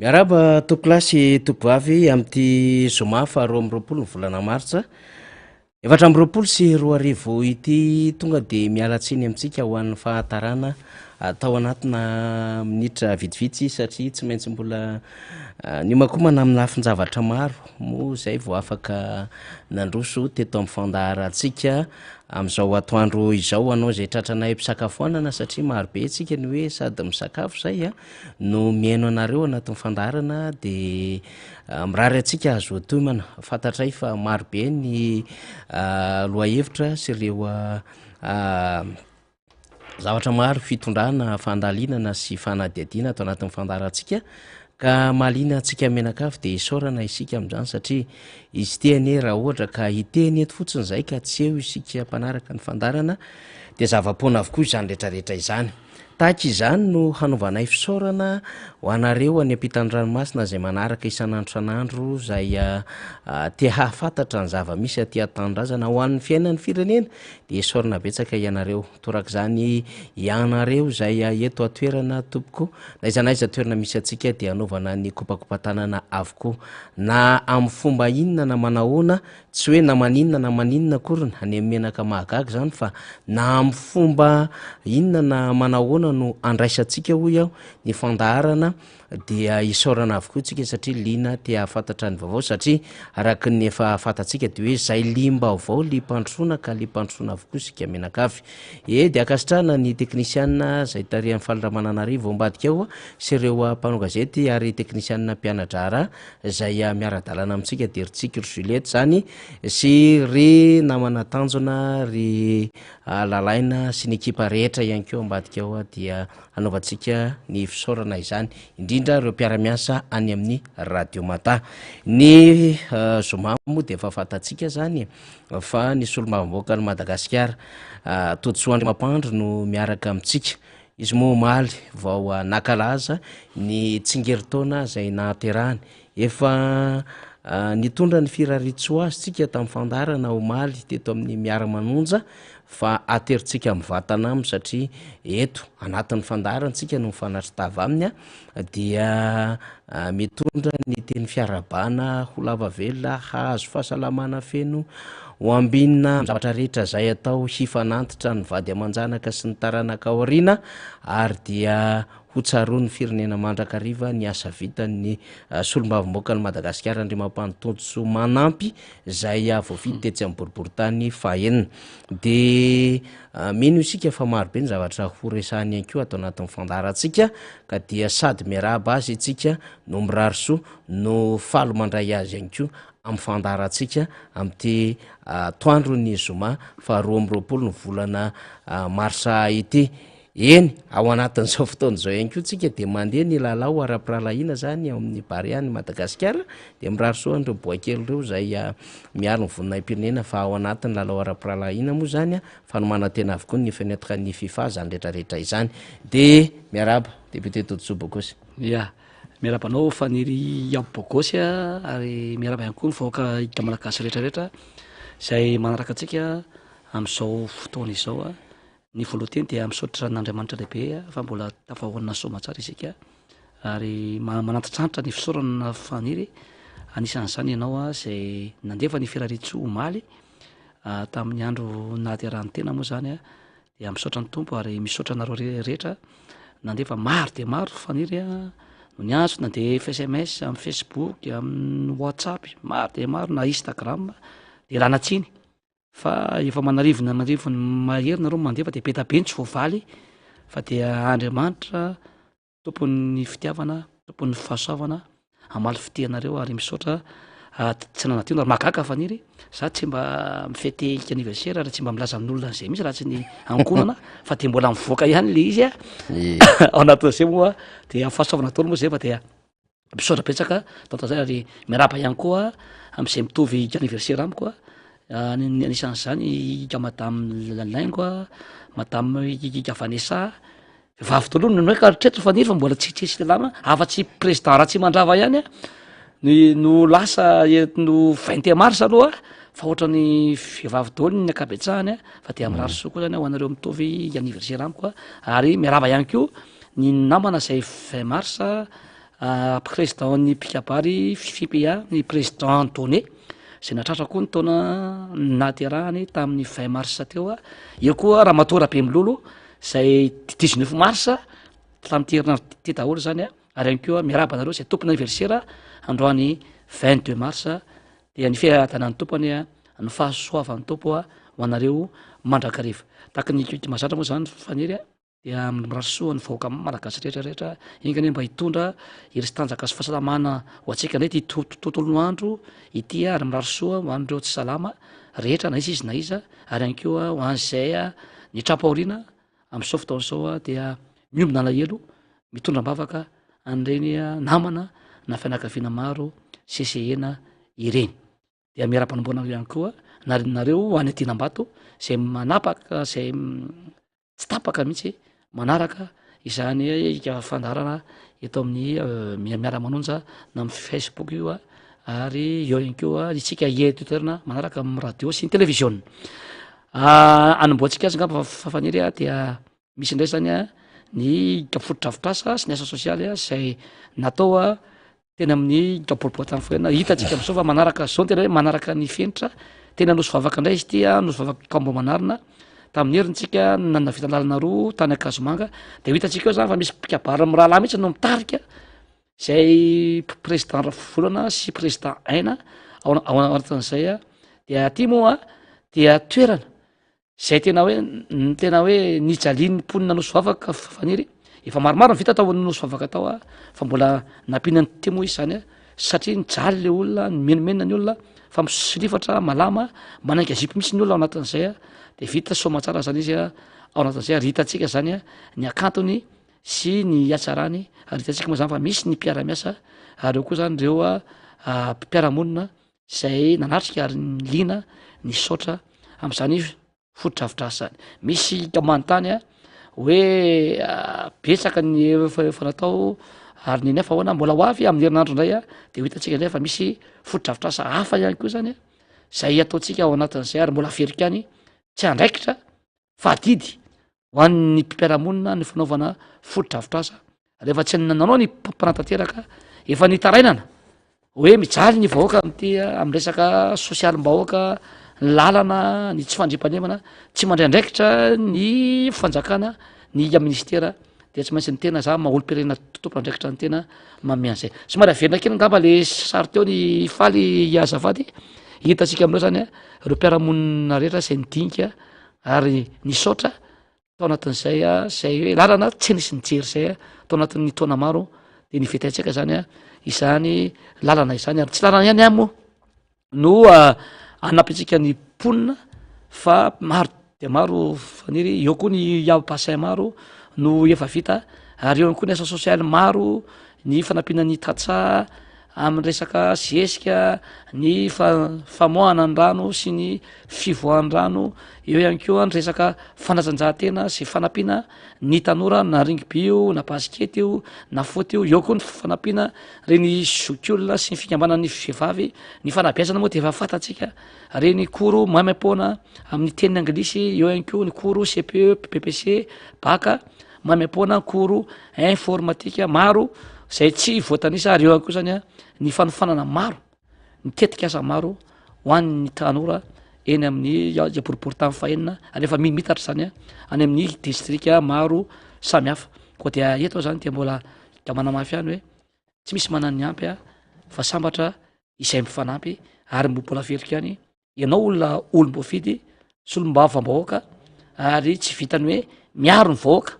Miaraba tokolasy tompovavy amin'ity zoma fa 2020 ny volana martsa 2020 sy 2020 ity tonga de mialatsiny amintsika ho an'ny fahatarana tao anatina minitra vitsivitsy satria tsy maintsy mbola ny makomana amin'ny lafin-javatra maro mo zay vao afaka nandroso teto amin'ny fandaharantsika amin'izao atoandro izao anao zay tratranay mpisakafoanana satria maro be tsika ny hoe sady misakafo zay no miaino anareo anatin'ny fandaharana de mirary atsika azo atomana fantatray fa maro be ny loahevitra sy ireo zavatra maro fitondrana fandalinana sy fanadihadiana atao anatin'ny fandaharantsika ka malina antsika menakafy de isaorana isika amin'izany satria izy tiane raha ohatra ka hiteny eto fotsiny zay ka tsy eo isika mpanaraka ny fandarana de zava-poana avokoa izany rehetrarehetra izany tahaka izany no hanaovanay fisaorana ho anareo any ampitan-dranomasina zay manaraka isan'andro san'andro zay te hahafantatra ny zava-misy aty an-tanindrazana ho an'ny fiainan'ny firenena de isaorana betsaka ianareo torak'izany ianareo zay eto atoerana tompoko na izanaiza toerana misy atsika de anaovana ny kopakopatanana avokoa na amin'ny fomba inona na manahoana tsy hoe na maninona na maninona korina any amin'ny menaka mahagaga zany fa na amin'ny fomba inona na manahoana no andraisantsika hoy aho ny fandaharana dia isaorana avokoa tsika satria lina te hahafantatra ny vaovao satria araka ny efa fantatsika de hoe zay limba avao limpandrosona ka limpandrosona avokoa sika menakavy de akasitrahana ny teknisianina zay tarihan'ny faliramananarivo ambadika ao sy ireo mpanao gazety ary teknisianina mpianadrara zay miara-dalana amintsika de ritsika ry Juliette zany sy ry namana tanjona ry lalaina sy ny ekipa rehetra ihany keo ambadika ao dia anaovantsika ny fisaorana izany indrindra ireo mpiaramiasa any amin'ny radio mata ny zoma moa de efa fantatsika zany fa ny solombavam-boaka ny Madagasikara Todsoandry Mampandro no miaraka amintsika izy moa maly vao nakalaza ny tsingeritaona zay nahaterahany efa nitondra ny firaritso azy tsika tamin'ny fandarana omaly teto amin'ny miara-manonja fa ateritsika mivatana aminy satria eto anatin'ny fandaharantsika no mifanatritava aminy dia mitondra ny teny fiarabana ho lava velona hahazo fahasalamana feno ho ambinina zavatra rehetra zay atao hifanantitra ny vady aman-janaka sy ny taranaka aoriana ary dia ho tsaroan'ny firenena mandrakariva ny asa vitany solombavam-boaka ny Madagasikara Andriamampantonso manampy zay voavidy tetsy amin'ny boriboritany fahenina de mino isika fa maro be ny zavatra ho resahany ihany koa atao anatin'ny fandaharantsika ka dia sady miarahaba azy itsika no mirarisoa no falo mandray azy ihany koa amin'ny fandaharantsika amin'ity toandro ny zoma fa 2020 ny volana marsa ity eny ao anatin'izao fotoana zao ihany koa tsika de mandeha ny lalao ara-piralahiana zany amin'ny Bariany Madagasikara de mirarisoa an'ireo boakely reo zay miaro ny voninahim-pirenena fa ao anatin'ny lalao ara-piralahiana moa zany fa no manantena avokoa ny fenetra ny FIFA zany rehetrarehetra izany de miaraba député Todso Bokosy miaraba anao faniry Iaby Bokosy ary miaraba ihany koa ny vahoaka hita malagasy rehetrarehetra zay manaraka atsika amin'izao fotoana izao ny voaloha teny dia misaotra n'Andriamanitra lehibe fa mbola tafahoana soamantsara isika ary manatitrantitra ny fisaorana faniry anisan'izany ianao zay nandefa ny firaritso omaly tamin'ny andro nahaterahan'ny tena moa zany dia misaotra ny tompo ary misaotra nareo rehetra nandefa maro de maro faniry no ny antso na de SMS amin'ny Facebook amin'ny WhatsApp maro de maro na Instagram de lanatsiny fa efa manarivona marivony maherina reo mandefa de betabentsy voavaly fa dia Andriamanitra tompon'ny fitiavana tompon'ny fahasoavana amaly fitianareo ary misaotra tsy nanatio ary mahagaga faniry za tsy mba mifety anniversaire ary tsy mba milaza amin'olona zay misy raha tsy ny ankonana fa de mbola mivoaka ihany le izy ao anatin'izay moa de fahasoavana taolo moa zay fa dia misaotra betsaka taotazay ary miaraba ihany koa am'izay mitovy anniversaire amiko anisan'izany ka madame Laingo madame Vanessa vavy tolo no hoe karitreto faniry fa mbola tsitsitsy lalàna afa-tsy président raha tsy mandrava ihany no lasa no 20 mars aloha fa ohatrany vehivavy daholo ny akabetsahany fa dia mirarisoa koa zany ho anareo mitovy anniversaire amiko ary miaraba ihany koa ny namana zay 20 mars président ny pikabary FIPA ny président Antoné zay natratra koa ny taona naterahany tamin'ny 20 marsa teo a io koa raha matora be milolo zay 19 marsa tamin'ty herinandro ty daholo zany a ary ihany koa miaraba nareo zay tompony anniversaire androany 22 marsa dia ny fiadanan'ny tompony a ny fahasoavan'ny tompo a ho anareo mandrakariva tahaka ny mazatra moa zany faniry a dia mirasoa ny vahoaka malagasy rehetrarehetra ingany mba hitondra iry sy tanjaka sy fahasalamana ho atsika ndray ty tontolo andro ity ary mirarosoa ho an'ireo tsy salama rehetra na izy na iza ary ihany koa ho an'izay a ny trapaoriana amin'izao fotaona zao a dia miombina alahelo mitondra mbavaka an'ireny namana na fianakaviana maro sesehena ireny dia miara-panomboana ihany koa nareo ho any atinam-bato zay manapaka zay tsy tapaka mihitsy manaraka izany fandarana eto amin'ny miara-manonja na amin'ny Facebook io a ary eo ihany koa itsika toerana manaraka amin'ny radio sy ny télévision anomboantsika azy ngamba fafaniry a dia misy indray zany a ny fotodrafitrasa sy ny asa sosialy a zay natao a tena amin'ny boribory foena hitatsika am'zao fa manaraka zao tena hoe manaraka ny fenitra tena nosy vavaka indray izy ty a nosy vavaka kambo manarina tamin'ny herintsika navita lalana roa tany akazomanga de ho hitatsika eo zany fa misy pikabary raha lahy mihitsy no mitarika zay président volana sy président aina ao anatin'izay a dia ty moa dia toerana zay tena hoe nijalian'ny mponina nosy vavaka faniry efa maromaro vita tao nosy vavaka tao a fa mbola nampinany ty moa izy zany a satria nijaly le olona ny menomenona ny olona fa misilifatra malama manaiky zipo mihitsy ny olona ao anatin'izay a de vita somatsara zany izy a ao anatin'izay ary hitatsika zany a ny akantony sy ny atsarany ary hitatsika moa zany fa misy ny mpiara-miasa ary eo koa zany reo a mpiaramonina zay nanatrika ary ny lina ny saotra am'izany fotodrafitrasa zany misy manontany a hoe betsaka ny efa natao ary ny nefa ahoana mbola ho avy amin'ny herinandro indray a de ho hitatsika indray fa misy fotodrafitrasa hafa ihany koa zany a zay ataotsika ao anatin'izay ary mbola aferika any tsy andraikitra fa adidy ho an'ny mpiaramonina ny fanaovana fotodrafitrasa rehefa tsy nanao ny mpanatateraka efa nitarainana hoe mijaly ny vahoaka am'ty amy resaka sosialim-bahoaka ny lalana ny tsy fandrimpanemana tsy mandray andraikitra ny fanjakana ny ministera de tsy maintsy ny tena za maolo-pirenena totompo andraikitra ny tena mamean'izay somary averina kely ngamba le sary teo ny faly azavady hitatsika amin'ireo zany a reo mpiaramonina rehetra zay nidinika ary ny saotra tao anatin'izay a zay hoe lalana tsy nisy nijery zay a tao anatin'ny taona maro de ny vetaitsika zany a izany lalana izany ary tsy lalana ihany amo no anapitsika ny mponina fa maro de maro faniry eo koa ny abasin maro no efa vita ary eo any koa ny asa sosialy maro ny fanampinany tatsa amin'ny resaka zesika ny famoahana ny rano sy ny fivoahan'ny rano eo ihany koa ny resaka fanatanjahantena sy fanampiana ny tanora na ringbio na baskety io na foty io eo koa ny fanampiana reny zokiolona sy ny fikambanan'ny vehivavy ny fanabeazana moa de efa fantatsika reny koro mamaimpona amin'ny teniny anglisy eo ihany koa ny koro CPE PPC baka mamaimpona koro informatika maro zay tsy voatanisa ary eo ihany koa zany a ny fanofanana maro mitetika asa maro ho an'ny tanora eny amin'ny boribory tamin'ny fahenina anefa mitatra zany a any amin'ny distrika maro samy hafa koa dia eto zany dia mbola da manamafy any hoe tsy misy manany ampy a fa sambatra izay mifanampy ary mbola verika any ianao olona olom-boafidy sy olom-bavambahoaka ary tsy vitany hoe miaro ny vahoaka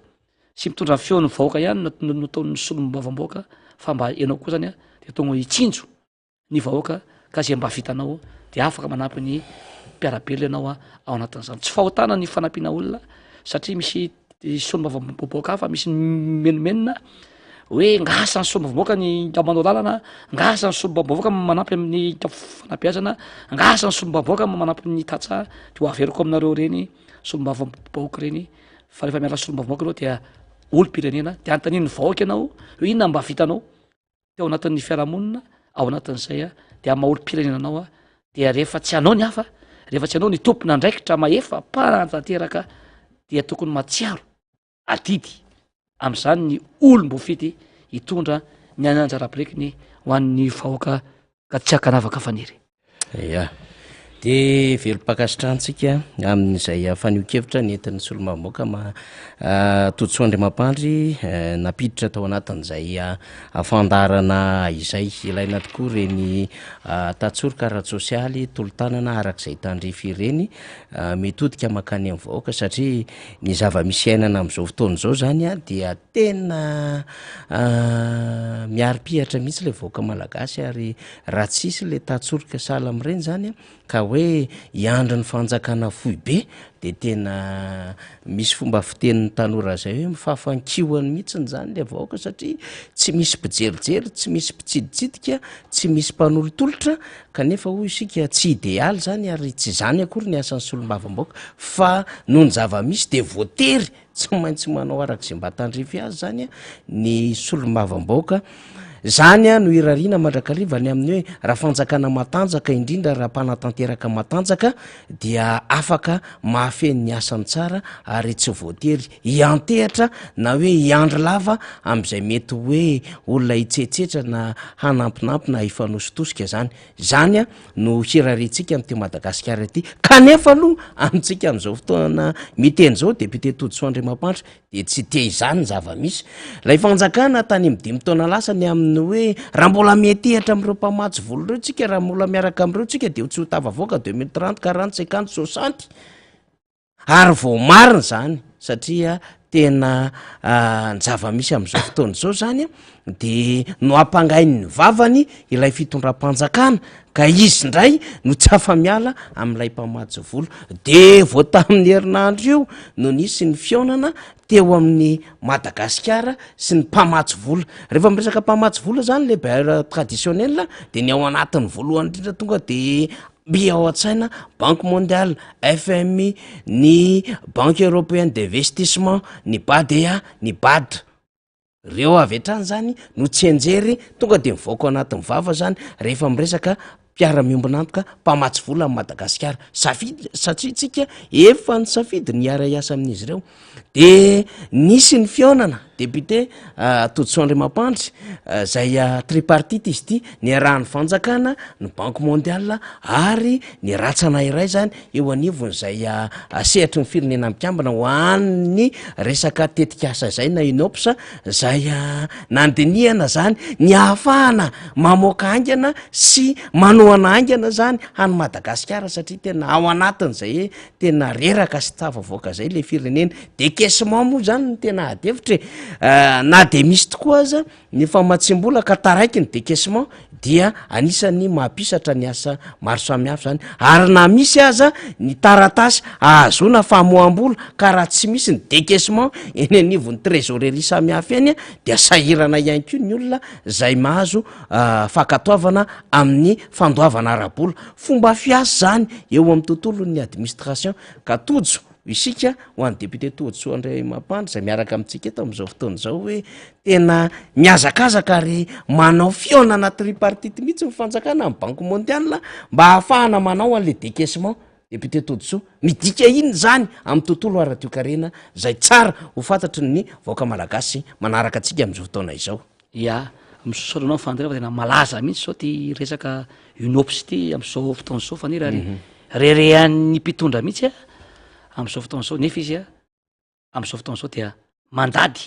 sy mitondra feon'ny vahoaka ihany nataon'ny solom-bavambahoaka fa mba ianao koa zany a de tonga hitsinjo ny vahoaka ka zay mba vitanao de afaka manampy ny mpiarabely ianao a ao anatin'izany tsy fahotana ny fanampiana olona satria misy solom-bavambahoaka hafa misy menomenona hoe ngasa ny solom-bavambahoaka ny manao lalana ngasa ny solom-bavambahoaka manampy amin'ny fanabeazana ngasa ny solom-bavambahoaka manampy ny tatsa de ho averiko aminareo reny solom-bavambahoaka reny fa rehefa miala solom-bavambahoaka anao dia olo-pirenena de antaniny vahoaka ianao hoe inona mba vitanao teo anatin'ny fiarahamonina ao anatin'izay a de amaha-olo-pirenena anao a dia rehefa tsy anao ny hafa rehefa tsy anao ny tompona andraikitra maefa panatateraka dia tokony matsiaro adidy am'izany ny olom-boafidy hitondra ny ananjara-birikiny ho an'ny vahoaka ka tsy hakanavaka faniry ya de velom-pakasitrahantsika amin'izay fanio-kevitra ny entin'ny solomamoaka totsoandry mampandry napiditra tao anatin'izay afandarana izay ilaina tokoa reny tatsoroka ara-tsosialy tolo-tanana arak'izay tandrify ireny metodika makany amin'ny vahoaka satria ny zava-misy ainana amin'izao fotoana izao zany a dia tena miaro-pihatra mihitsy le vahoaka malagasy ary raha tsisy le tatsoroka sahala am'ireny zany a ka hoe iandro ny fanjakana fohy be de tena misy fomba fitenin'ny tanora zay hoe mifafankioany mihitsiny zany le vahoaka satria tsy misy mpijerijery tsy misy mpitsiditsidika tsy misy mpanolotolotra kanefa hoy isika tsy idealy zany ary tsy zany akory ny asan'ny solombavam-baoaka fa noho ny zava-misy de voatery tsy maintsy manao arak'izay mba tandrify azy zany a ny solombavam-baoaka zany a no irariana mandrakariva ny amin'ny hoe raha fanjakana matanjaka indrindra raha mpanatanteraka matanjaka dia afaka mahafeny ny asany tsara ary tsy voatery iantehatra na hoe iandro lava am'izay mety hoe olona hitsetsetra na hanampinampy na hifanositosika zany a no hirarintsika am'ty Madagasikara ty kanefa aloha amintsika am'izao fotoana miteny zao député Todisandry Mampandry de tsy te izany zava-misy lay fanjakana tany am'dimy taona lasa ny amin'ny hoe raha mbola mietehatra am'ireo mpamatsy volo reo tsika raha mbola miaraka am'ireo tsika de tsy ho tavavoaka 2030 40 50 60 ary vao marina zany satria tena ny zava-misy am'izao fotoana zao zany de no ampangainy ny vavany ilay fitondram-panjakana ka izy ndray no tsy afa-miala am'ilay mpamatsy volo de vo tamin'ny herinandro io no nisy ny fionana teo amin'ny Madagasikara sy ny mpamatsy vola rehefa miresaka mpamatsy vola zany le bailleur traditionnel de ny ao anatin'ny voalohany indrindra tonga de mbi ao an-tsaina banque mondiale FMI ny banque européenne d'investissement ny BADEA ny BAD reo avy hatrany zany no tsy enjery tonga de mivoaka ao anatin'ny vava zany rehefa miresaka mpiara-miombonantoka mpamatsy vola amin'ny Madagasikara safidy satria tsika efa ny safidy ny ara-iasa amin'izy ireo de nisy ny fionana député Todisandry Mampandry zay tripartite izy ty ny arahan'ny fanjakana ny banque mondiale ary ny ratsana iray zany eo anivon'izay sehatry ny firenena mikambana ho an'ny resaka tetikasa zay na UNOPS zay nandiniana zany ny ahafahana mamoaka aingana sy manoana aingana zany any Madagasikara satria tena ao anatin'izay hoe tena reraka sy tafavoaka zay le firenena de caissement moa zany ny tena adevitra na de misy tokoa aza ny famatsim-bola ka taraiky ny décaissement dia anisan'ny mampisatra ny asa maro samihafa zany ary na misy aza ny taratasy ahazona famoam-bola ka raha tsy misy ny décaissement eny anivon'ny trésorerie samihafa eny dia sahirana ihany ko ny olona zay mahazo fakatoavana amin'ny fandoavana ara-bola fomba fiasa zany eo amin'ny tontolon'ny administration ka tojo isika ho an'ny député Todisandry Mampandry zay miaraka amintsika eto am'izao fotoana zao hoe tena miazakazaka ary manao fionana tripartite mihitsy mifanjakana amin'ny banque mondiale mba ahafahana manao an'le décaissement député Todiso midika iny zany amin'ny tontolo ara-toekarena zay tsara ho fantatry ny vahoaka malagasy manaraka atsika am'izao fotoana izao ya misosoranao fandre fa tena malaza mihitsy zao ty resaka UNOPS ty am'izao fotoana zao fanira ary rerehan'ny mpitondra mihitsy am'izao fotoana zao nefa izy am'izao fotoana zao dia mandady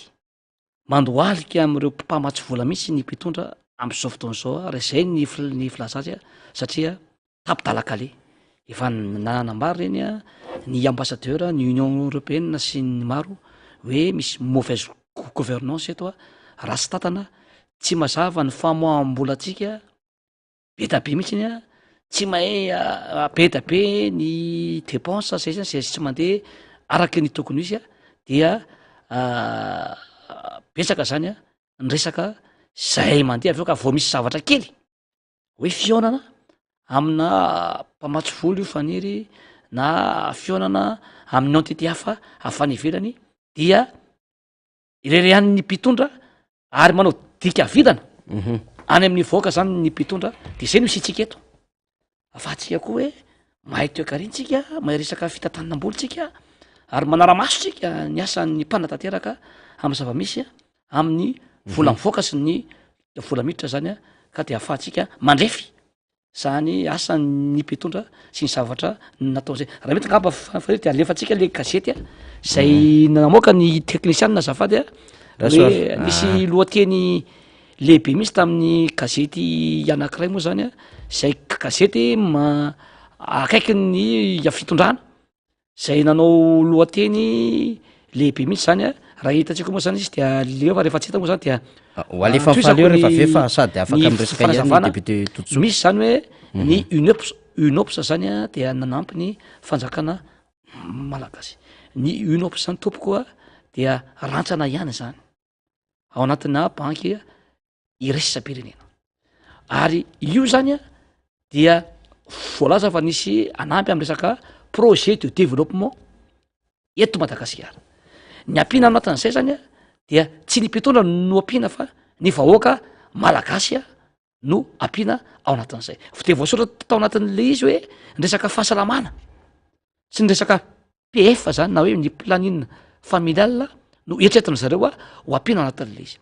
mandoalika am'ireo mpamatsy vola mihitsy ny mpitondra am'izao fotoana zao ary zay ny filazazy satria tapidalakale efa nanambary reny ny ambassadeur ny Union européenne sy ny maro hoe misy mauvaise gouvernance eto raha sy tatana tsy mazava ny famoaham-bolantsika be da be mihitsy tsy mahay be da be ny dépense zay zany zay tsy mandeha araky ny tokony izy dia betsaka zany ny resaka zay mandeha aveo ka vao misy zavatra kely hoe fionana amina mpamatsy vola io faniry na fionana amin'ny entité hafa hafany ivelany dia irerehan'ny mpitondra ary manao dika vilana any amin'ny voaka zany ny mpitondra de zay no isitsika eto afatsika koa hoe mahay toekarintsika mahay resaka fitantanam-bolitsika ary manara-masotsika ny asan'ny mpanatanteraka amin'ny zava-misy amin'ny vola mivoaka sy ny vola miditra zany a ka de ahafahantsika mandrefy zany asa ny mpitondra sy ny zavatra natao zay raha mety ngamba de alefatsika le gazety a zay namoaka ny teknisianina zafady a hoe misy lohateny lehibe misy tamin'ny gazety anankiray moa zany a zay gazety akaiky ny fitondrana zay nanao lohateny lehibe misy zany a raha hitatsika moa zany izy dia lefa rehefa tsy hita moa zany dia alefa faleo rehefa vefa sady afaka amresaka ihany député Totoso misy zany hoe ny UNOPS zany a dia nanampy ny fanjakana malagasy ny UNOPS zany tompoko a dia rantsana ihany zany ao anatina banky iraisam-pirenena ary io zany a dia voalaza fa nisy anampy am resaka projet de développement eto Madagasikara ny ampiana anatin'izay zany a dia tsy ny mpitondra no ampiana fa ny vahoaka malagasy a no ampiana ao anatin'izay de voasoratra tao anatin'le izy hoe ny resaka fahasalamana sy ny resaka PF zany na hoe ny planine familial no eritreretiny zareo a ho ampiana ao anatin'le izy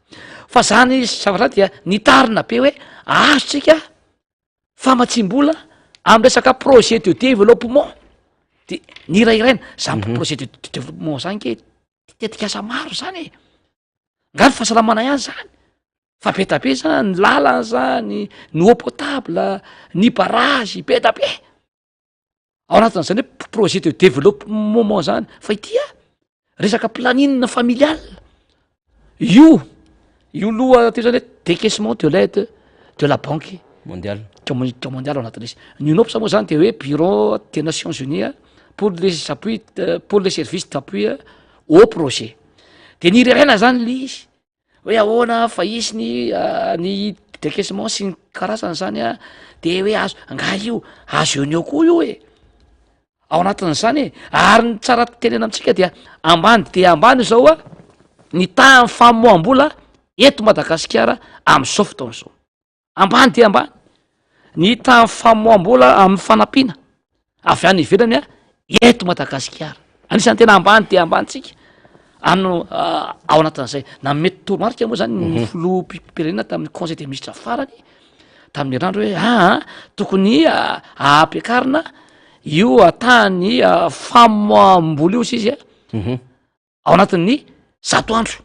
fa zany zavatra dia nitarina be hoe azotsika famatsim-bola am resaka projet de développement de ny irairaina zany projet de développement zany ke tetika asa maro zany nga ny fahasalamana ihany zany fa be da be zany ny lalana zany ny eau potable ny barage be da be ao anatin'izany hoe projet de développement zany fa itya resaka planine familial io loha ty zany hoe décaissement de l'aide de la banque mondiale mondiale ao anatin'izy ny UNOPS moa zany de hoe bureau des Nations Unies pour les appuis pour les services d'appui au projet de ny rirena zany le izy hoe ahoana fa izy ny décaissement sy ny karazana zany a de hoe azo nga io azo eo koa io e ao anatin'izany ary ny tsara tenena amitsika dia ambany zao a ny tahan'ny famoam-bola eto Madagasikara am'izao fotoana zao ambany de ambany ny tahan'ny famoam-bola amin'ny fanampiana avy any ivelany a eto Madagasikara anisan'ny tena ambany de ambanitsika ao anatin'izay na mety toromarika moa zany ny filoham-pirenena tamin'ny conseil des ministres farany tamin'ny herandro hoe tokony ampiakarina io atahany famoam-bola io sy izy ao anatin'ny 100 andro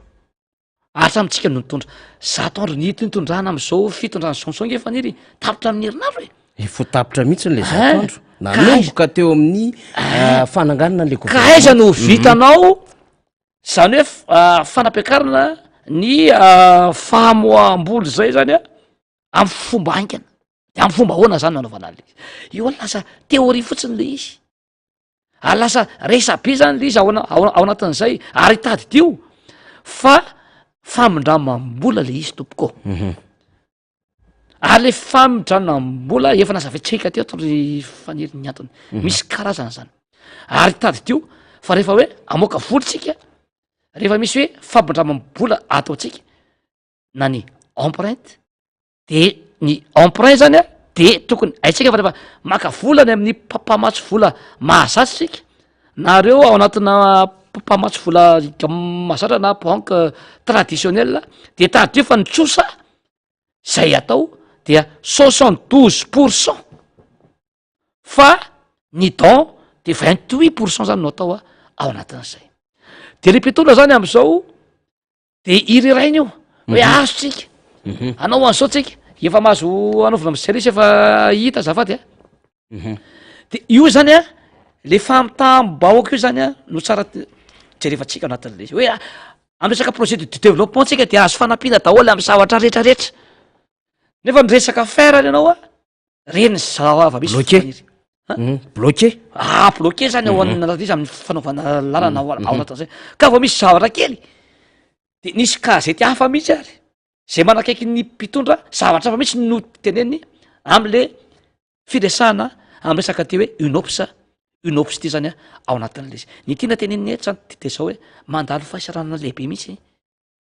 ary samitsika no nitondra 100 andro ny tondrana am'izao fitondrana sansonge efa niry tapitra amin'ny herinandro fo tapitra mihitsy le 100 andro nanomboka teo amin'ny fananganana le ka aiza no vitanao zany hoe fanampiakarana ny famoam-bola zay zany a amy fomba aingana de amy fomba ahoana zany nanaovana le izy io a lasa teoria fotsiny le izy ary lasa resabe zany le izy ao anatin'izay ary tady tio fa famindramam-bola le izy tompoko ary le famindramam-bola efa nazavetreka teo atondry faniry ny antony misy karazana zany ary tady tio fa rehefa hoe amoaka volitsika rehefa misy hoe famindramam-bola ataotsika na ny empreinte de ny emprunt zany a de tokony aitsika fa rehefa maka volany amin'ny mpamatsy vola mahazatsitsika nareo ao anatina mpamatsy vola mahazatra na banque traditionnelle de tady io fa nitsosa zay atao dia 72% fa ny don de 28% zany no atao ao anatin'izay de le mpitondra zany am'izao de iriraina io hoe azotsika anao an'izao tsika efa mahazo anaovana am'zay resy efa hita zafady de io zany a le famtam-bahoaka io zany a no tsara jerefatsika anatin'le izy hoe amresaka projet de développement tsika de azo fanampiana daholy amy zavatra rehetrarehetra nefa miresaka ferany ianao reny zava-misy bloqué bloqué zany ao an'izy amin'ny fanaovana lalana ao anatin'izay ka vo misy zavatra kely de nisy gazety hafa mihitsy ary zay manakaiky ny mpitondra zavatra hafa mihitsy no teneny am'le firesahana amy resaka ty hoe UNOPS ty zany ao anatin'le izy ny tiana teneniny zany de zao hoe mandalo fahasaranana lehibe mihitsy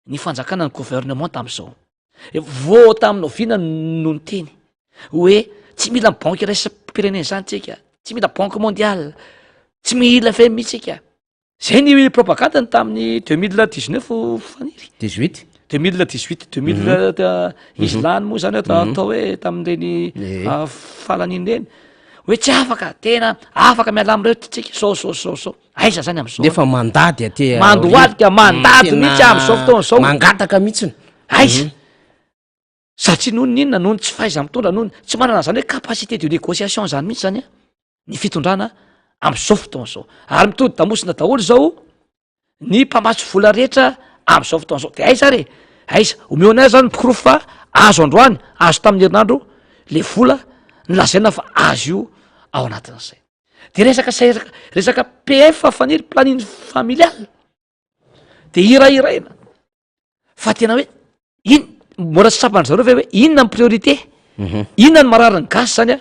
ny fanjakana ny gouvernement tam'izao vo taminao vina no ny teny hoe tsy mila banque iraisam-pirenena zany tsika tsy mila banque mondiale tsy mila FMI tsika zay ny propagandany tamin'ny 2019 faniry 18 2018 2000 izy lany moa zany atao hoe tamin'ireny falaniny reny hoe tsy afaka tena afaka miala am'ireo tsika sao aiza zany am'zao nefa mandady aty mandoalika mandady mihitsy am'zao fotoana zao mangataka mihitsiny aiza satria noho ny inona noho ny tsy fahaiza mitondra nohony tsy manana zany hoe capacité de négociation zany mihitsy zany a ny fitondrana am'zao fotoana zao ary mitody damosina daholo zao ny mpamatsy vola rehetra am'zao fotoana zao de aiza re aiza omeo anay zany mikirofo fa azo androany azo tamin'ny herinandro le vola nylazaina fa azo io ao anatin'izay de resaka pf faniry planine familiale de irairaina fa tena hoe mora tsy tsapany zareo ve hoe inona ny priorité inona ny marary ny gasy zany a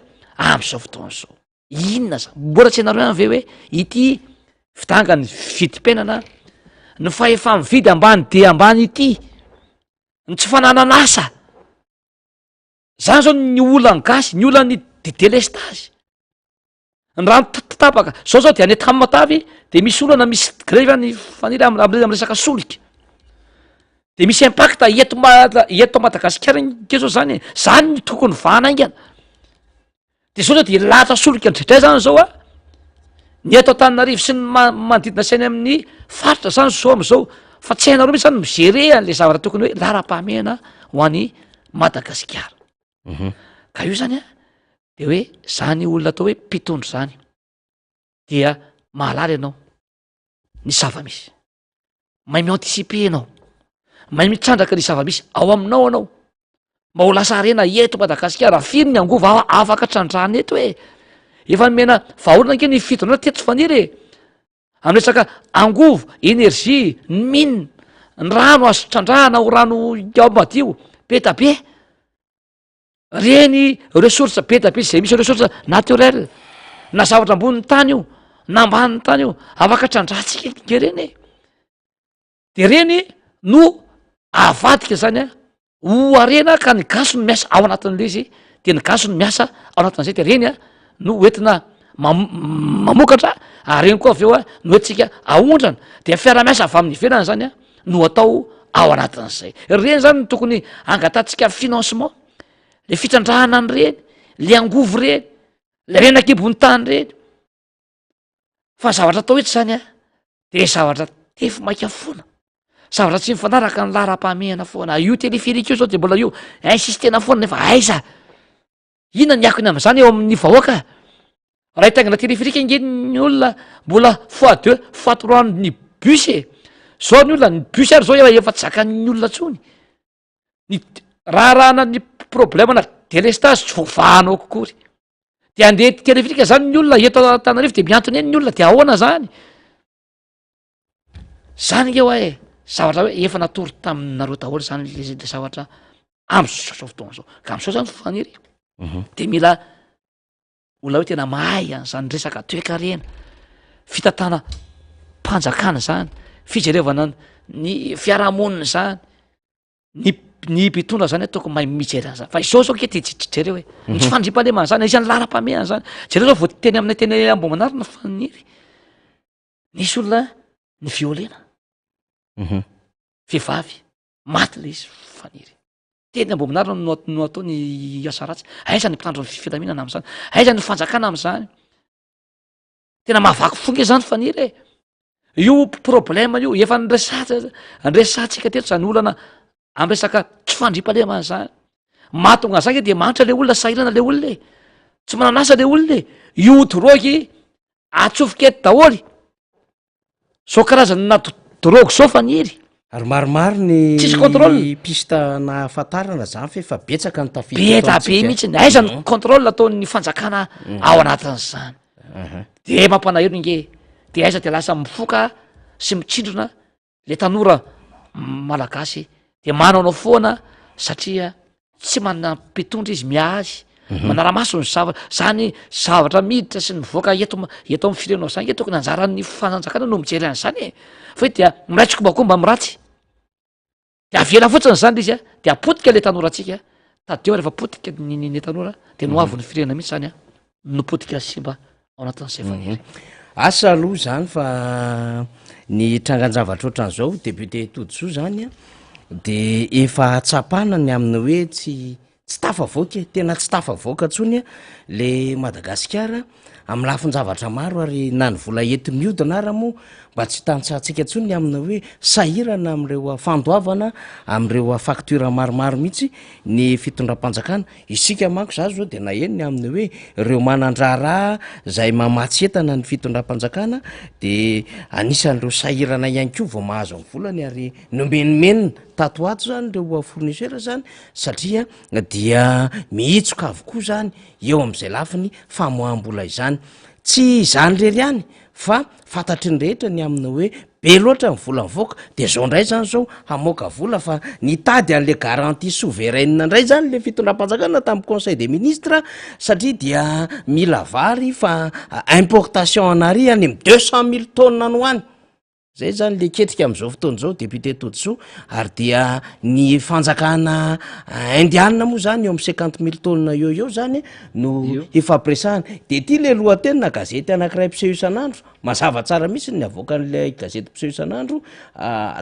am'zao fotoana zao inona zany mbola tsy anareo any ve hoe ity fitangany vidim-piainana ny fahefa mividy ambany de ambany ity ny tsy fananana asa zany zao ny olany gasy ny olany délestage ny rano tapaka zao de any tamy matavy de misy olana misy grevy any faniry am resaka solika de misy impact eto Madagasikara ke zao zany ny tokony vahana aingana de zao de lahatra solika ndrindray zany zao a ny eto Antananarivo sy ny manodidina sainy amin'ny faritra zany zao am'zao fa tsy hainareo mihitsy zany migere an'le zavatra tokony hoe lara-pahamehana ho an'ny Madagasikara ka io zany a de hoe zany olona atao hoe mpitondro zany dia mahalala ianao ny zava-misy mahay mianticiper ianao mahay mitrandraka ny zava-misy ao aminao anao mba ho lasa rena eto Madagasikara firy ny angova afaka trandrany eto hoe efa nomena vahaolana nke ny fitondrana teto faniry amresaka angovo energie ny mine ny rano azo trandrahana ho rano ao madio betabe reny ressource betabe zay misy ressource naturel na zavatra amboniny tany io na ambaniny tany io afaka trandratsika ke reny de reny no avadika zany a ho arena ka ny gaso no miasa ao anatin'le izy de ny gaso no miasa ao anatin'zay de reny a no entina mamokatra ary reny koa avy eo a no entsika aondrana de fiara-miasa avy amin'ny ivelana zany a no atao ao anatin'izay reny zany no tokony angatantsika financement le fitrandrahana any reny le angovo reny le renakibony tany reny fa zavatra atao etsy zany a de zavatra tefy maika foana zavatra tsy mifanaraka ny lara-pahamehana foana io telefirika io zao de mbola io insistena foana nefa aiza inona ny akony am'zany eo amin'ny vahoaka raha itaingana telefirika nge ny olona mbola fois 2 fois 3 ny bus zao ny olona ny bus ary zao efa tsy zakan'ny olona tsony ny raharahana ny problemana délestage tsy vovahanao kokory de andeha telefirika zany ny olona eto Antananarivo de miantony eny ny olona de ahoana zany nge hoa zavatra hoe efa natory taminareo daholo zany le zavatra am'zao fotoana zao ka am'zao zany faniry de mila olona hoe tena mahay an'zany resaka toe-karena fitatana mpanjakana zany fijerevana ny fiarahamonina zany ny mpitondra zany ataoko mahay mijerena zany fa izao ke tejere hoe ny tsy fandrimpalemana zany isan'ny lara-pamehana zany jereo zao vo teny aminay teny ambomanarina faniry nisy olona ny violena vehivavy maty le izy faniry teny ambominarina no atao ny asa ratsy aiza ny mpitandro ny filaminana am'zany aiza ny fanjakana am'zany tena mahavaky fonge zany faniry io problema io efa nresatsika teto zany olana amresaka tsy fandrimpalemana zany mahatonga zany de manitra le olona sahirana le olona tsy mananasa le olona io drogy atsofoka eto daholy zao karazany na drogy zao faniry ary maromaro ny tsisy contrôle pista nahafantarana zany fa efa betsaka ny betabe mihitsy aiza ny contrôle ataon'ny fanjakana ao anatin'zany de mampanahiro nge de aiza de lasa mifoka sy mitsindrona le tanora malagasy de manaonao foana satria tsy manana mpitondra izy miazy manara-maso ny zany zavatra miditra sy nyvoaka eto amin'ny firenao zany ke tokony anjaran'ny fananjakana no mijery an'zany fa hoe dia miraitsy kombakomba miratsy de avela fotsiny zany le izy a de apotika le tanora atsika tadeo rehefa potika ny tanora de no avy ny firena mihitsy zany a nopotika simba ao anatin'zay faniry asa aloha zany fa ny trangan-javatra ohatran'zao député Tojotsy zany a de efa tsapana ny aminy hoe tsy tafavoaka tena tsy tafavoaka ntsony le Madagasikara amin'ny lafin-javatra maro ary na ny vola enti miodina ara moa mba tsy tantsahantsika ntsony amina hoe sahirana am'ireo fandoavana am'ireo faktura maromaro mihitsy ny fitondram-panjakana isika manko za zao de na eniny aminy hoe ireo manandraraha zay mamatsy entana ny fitondram-panjakana de anisan'ireo sahirana ihany ko vao mahazo amin'ny volany ary nomenimenina tato ato zany reo fournisseur zany satria dia miitsoka avokoa zany eo am'izay lafiny famoaham-bola izany tsy izany rery ihany fa fantatry ny rehetra ny amina hoe be loatra ny vola mivoaka de zao ndray zany zao hamoaka vola fa nitady an'le garantie souveraine indray zany le fitondram-panjakana tamin'ny conseil des ministres satria dia mila vary fa importation anary any am 200 000 tonnes no any zay zany le ketrika am'izao fotoana zao député Todisou ary dia ny fanjakana indiana moa zany eo am 50 000 tonnes eo zany no efa presahana de ty le lohateny gazety anankiray mpiseho isan'andro mazava tsara mihitsy ny avoaka an'le gazety mpiseho isan'andro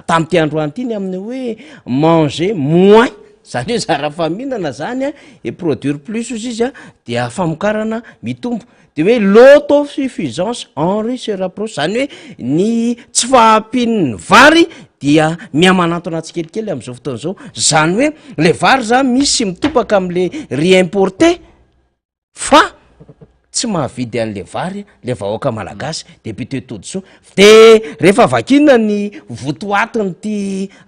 tamy ty androany ty ny amin'ny hoe manger moins zany hoe zara faminana zany et produire plus izy izy dia famokarana mitombo de hoe l'autosuffisance en riz se rapproche zany hoe ny tsy fahampin'ny vary dia mihamanantona tsikelikely am'izao fotoana zao zany hoe le vary zany misy mitopaka am'le riz importé fa tsy mahavidy an'le vary le vahoaka malagasy député Todisou de rehefa vakina ny votoatiny ty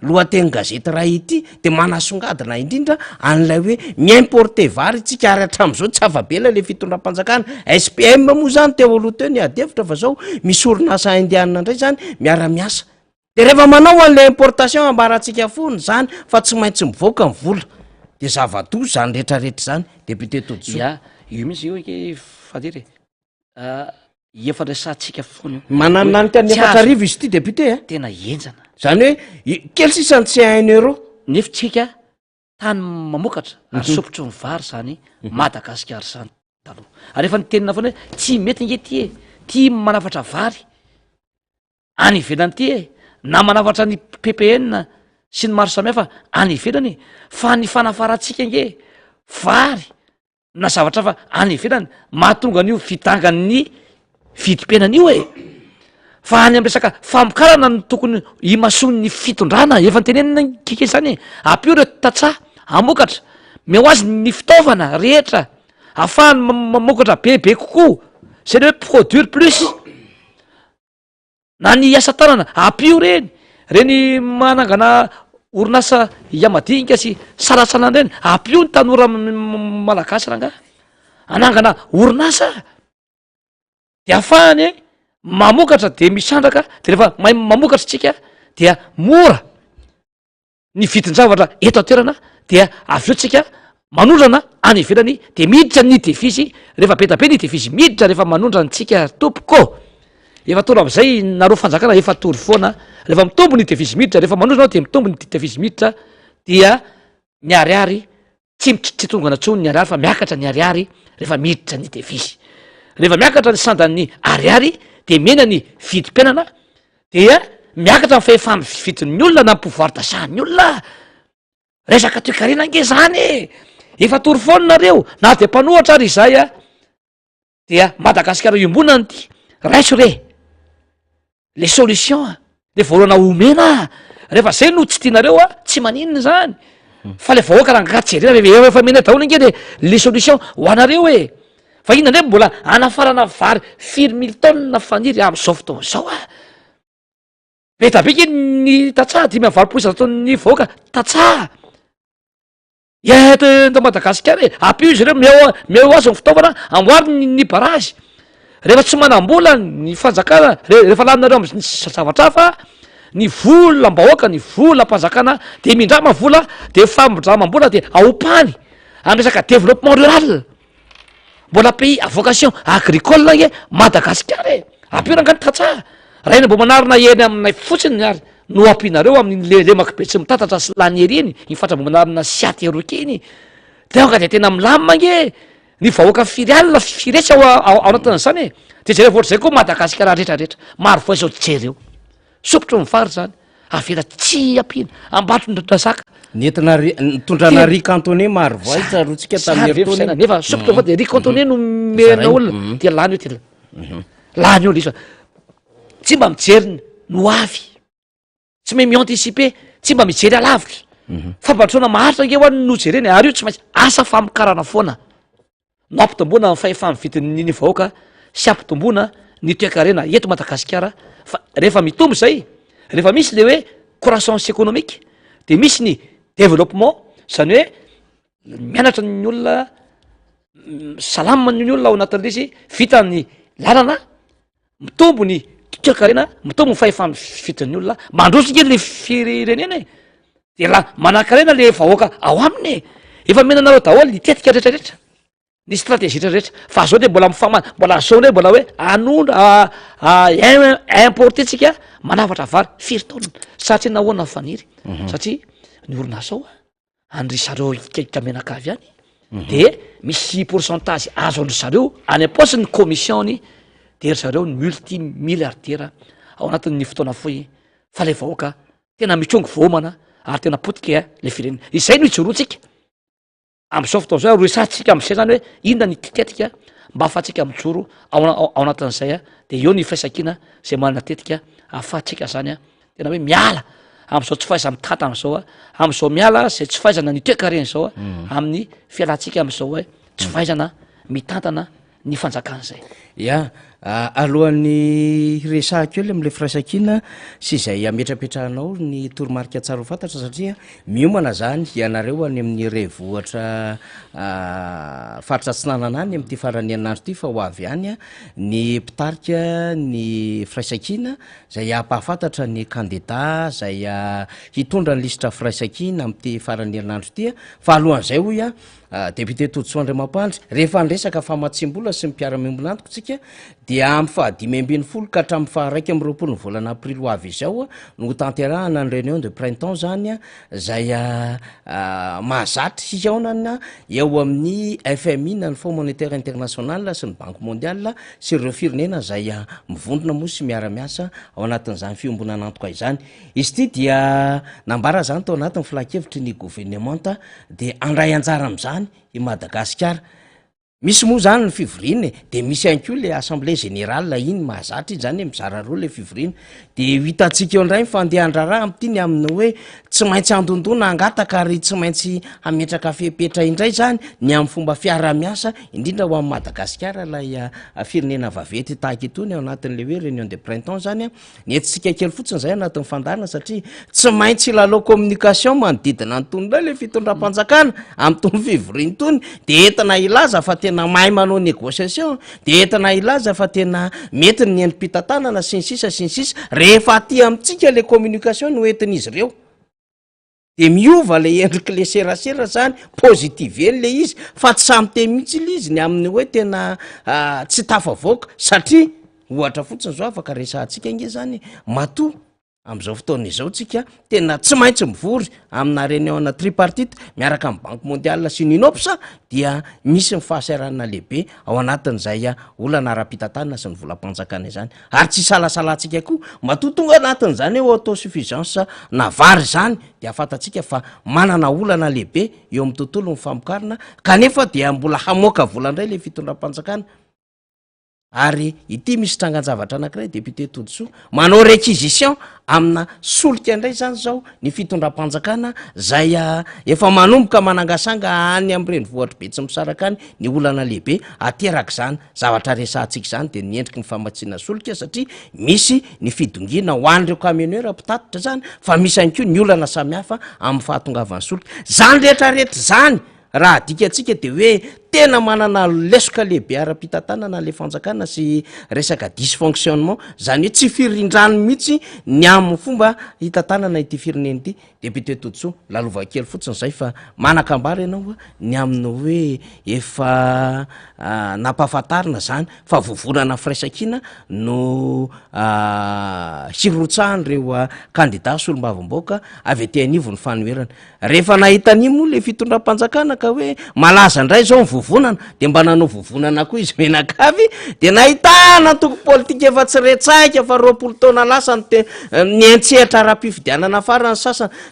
lohateny gazety ray ity de manasongadina indrindra an'lay hoe miimporté vary tsika ary hatram'izao tsy avabela le fitondram-panjakana SPM moa zany teo aloha teo ny adevitra fa zao misy orinasa indiana indray zany miara-miasa de rehefa manao an'le importation ambaratsika fony zany fa tsy maintsy mivoaka ny vola de zava-to zany rehetrarehetra zany député Todisou io misy io ke fadiry efatra satsika foana mananany tany efatrarivo izy ity député tena enjana zany hoe quel sisany tsy 1 euro nefitsika tany mamokatra ary sopotro ny vary zany Madagasikara zany taloha ary efa nitenina foana hoe tsy mety nge ty e ty manafatra vary any ivelany ty e na manafatra ny PPN sy ny maro samihafa any ivelany fa ny fanafaratsika nge vary na zavatra fa any ivelany mahatonga an'io fitangan'ny vidim-piainan'io e fa any am resaka famokarana ny tokony imasony ny fitondrana efa ntenenina kike zany ampio reo tatsa amokatra meo azy ny fitaovana rehetra ahafahany mamokatra bebe kokoa zay le hoe produire plus na ny asa tanana ampio reny manangana orinasa iamadinika sy saratsanany reny ampio ny tanora malagasy ranga anangana orinasa de ahafahany mamokatra de misandraka de rehefa mahay mamokatra tsika dia mora ny vidin-javatra eto atoerana dia avy eo tsika manondrana any ivelany de miditra ny devisy rehefa be da be ny devisy miditra rehefa manondrana tsika tompoko efa toro am'izay nareo fanjakana efa tory foana rehefa mitombo ny devisy miditra rehefa manondrana de mitombo ny devisy miditra dia ny ariary tsy mitritongana tsony ny ariary fa miakatra ny ariary rehefa miditra ny devisy rehefa miakatra ny sandan'ny ariary de mena ny vidim-piainana dia miakatra mifahefamy vidin'ny olona na pouvoir d'achat-ny olona resaka toekarena nge zany efa tory foana nareo na de mpanohatra ary izay dia Madagasikara iombonany ty raiso re les solutions le voalohana omena rehefa zay no tsy tianareo tsy maninona zany fa le vahoaka rangajerena efa mena daholo nge de les solutions ho anareo e fa inona ndray mbola anafarana vary 4 000 tonnes faniry am'izao fotoana zao be da beke ny tatsaha 5 ny vahoaka tatsaha eto Madagasikara e ampio izy reo meo azy ny fitaovana amboary ny barazy rehefa tsy manam-bola ny fanjakana rehefa laninareo am zavatra fa ny vola mbahoaka ny vola mpanjakana de mindrama vola de famindramam-bola de aopany amresaka développement rural mbola pays à vocation agricole nge Madagasikara e ampio rangany tatsaha raha ina mbo manarina eny aminay fotsiny ary no ampinareo amin'ny lemaka be tsy mitatatra sy lany eny infatra mbo manarina siaty eroke iny de anga de tena milamina nge ny vahoaka firialina firesy ao anatinany zany e de jereo voatra zay koa Madagasikara rehetrarehetra maro foa zao jereo sopotro ny vary zany avela tsy ampina ambatro ndrazaka nentina nitondrana ri cantone maro voaitsa rotsika tamin'nyheritonina nefa sokotra avao de ri cantone no merina olona dia lany io ty lany olo izy tsy mba mijeriny no avy tsy mahay mi-anticiper tsy mba mijery alavitra fambatrona maharitra nge hoany no jereny ary io tsy maintsy asa famokarana foana no ampitomboana fahefa mividin'ny vahoaka sy ampitomboana ny toekarena eto Madagasikara fa rehefa mitombo zay rehefa misy le hoe croissance économique de misy ny développement zany hoe mianatra ny olona salama ny olona ao anatin'le izy vita ny lalana mitombo ny toekarena mitombo ny fahefa mividin'ny olona mandrosika le firenena de la manan-karena le vahoaka ao aminy efa menanareo daholo ny tetika rehetrarehetra ny stratégie rehetrarehetra fa zao de mbola mifamana mbola zaone mbola hoe anondra importetsika manavatra vary firy taonina satria nahoana faniry satria ny orinasa ao andry zareo ikamenakavy any de misy pourcentage azo andry zareo any am-posiny commissiony de ry zareo ny multimilliardaire ao anatin'ny fotoana foy fa le vahoaka tena mitrongo voamana ary tena potika le firenena izay no ijoroantsika am'izao fotoana zao roesantsika am'izay zany hoe inona ny titetika mba ahafahantsika mijoro ao anatin'izay de eo ny firaisankina zay manana tetika ahafahantsika zany tena hoe miala am'izao tsy fahaiza mitata am'izao am'izao miala zay tsy fahaizana ny toekareny zao amin'ny fialantsika am'izao hoe tsy fahaizana mitantana ny fanjakan'izay ya alohan'ny resahako eo le am'le firaisankina sy zay ametrapetrahanao ny toromarika tsara ho fantatra satria miomana zany ianareo any amin'ny revohatra faritra tsinanana any am'ty farany anandro ty fa ho avy any ny mpitarika ny firaisankina zay ampahafantatra ny candidat zay hitondra ny lisitra firaisankina am'ty farany anandro ty fa alohan'izay hoy député Toditsoa Andriamampandry rehefa nresaka famatsim-bola sy mpiara-miombona antoko tsika dia amin'ny fahadimy ambin'ny folo ka hatramin'ny faharaiky amby roapolo ny volana aprily ho avy izao no tanterahana ny réunion de printemps zany zay mahazatra hiaonana eo amin'ny FMI na ny Fonds monétaire international sy ny banque mondiale sy ireo firenena zay mivondrona moa sy miara-miasa ao anatin'izany fiombonana antoka izany izy ty dia nambara zany tao anatin'ny filakevitry ny gouvernementa de andray anjara am'izany i Madagasikara misy moa zany ny fivoriny de misy ihany koa le assemblée générale iny mahazatra iny zany mizara roa le fivoriny de hitantsika eo indray mifandehandraraha am'ty ny amin'ny hoe tsy maintsy andondona angataka ary tsy maintsy ametraka fepetra indray zany ny amin'ny fomba fiara-miasa indrindra ho amin'ny Madagasikara lay firenena vavety tahaka itony ao anatin'le hoe réunion de printemps zany ny etsitsika kely fotsiny zay anatin'ny fandarana satria tsy maintsy lalao communication manodidina nytony le fitondram-panjakana am'tony fivoriny tony de entina ilaza fa tena mahay manao négociation de entina ilaza fa tena mety ny endrim-pitantanana sy ny sisa rehefa aty amitsika le communication no entin'izy ireo de miova le endriky le serasera zany positive eny le izy fa tsy samy te mihitsy le izy ny amin'ny hoe tena tsy tafavoaka satria ohatra fotsiny zao afaka resahantsika nge zany matoa am'izao fotoana izao tsika tena tsy maintsy mivory amina réunion tripartite miaraka amin'ny banque mondiale sy ny UNOPS dia misy ny fahasairana lehibe ao anatin'izay olana ara-pitantanana sy ny volam-panjakana izany ary tsy salasalantsika koa matoa tonga anatin'izany hoe autosuffisance na vary zany de ahafantatsika fa manana olana lehibe eo amin'ny tontolo ny famokarana kanefa dia mbola hamoaka volandray le fitondram-panjakana ary ity misy trangan-javatra anankiray député Toditsoa manao réquisition amina solika indray zany zao ny fitondram-panjakana zay efa manomboka manangasanga any am'ireny vohatra be tsy misaraka any ny olana lehibe ateraka zany zavatra resahantsika zany de niendriky ny famatsiana solika satria misy ny fidongina ho an'ireo camionneur mpitatitra zany fa misy ihany koa ny olana samihafa amin'ny fahatongavan'ny solika zany rehetrarehetra zany raha dikatsika de hoe tena manana lesoka lehibe ara-pitantanana le fanjakana sy resaka dysfonctionnement zany hoe tsy firindrany mihitsy ny amin'ny fomba hitantanana ity fireneny ity député Toditsoa lalovakely fotsiny zay fa manakambara ianao ny amin'ny hoe efa nampahafantarina zany fa vovorana firaisankina no hirotsahan reo candidat sy olombavamboaka avy ety anivo ny fanoherana rehefa nahita an'io moa le fitondram-panjakana ka hoe malaza indray zao vovonana de mba nanao vovonana koa izy menakavy de nahitana toko politika efa tsy retsaika fa 20 taona lasa ny entsehatra ara-pifidianana farany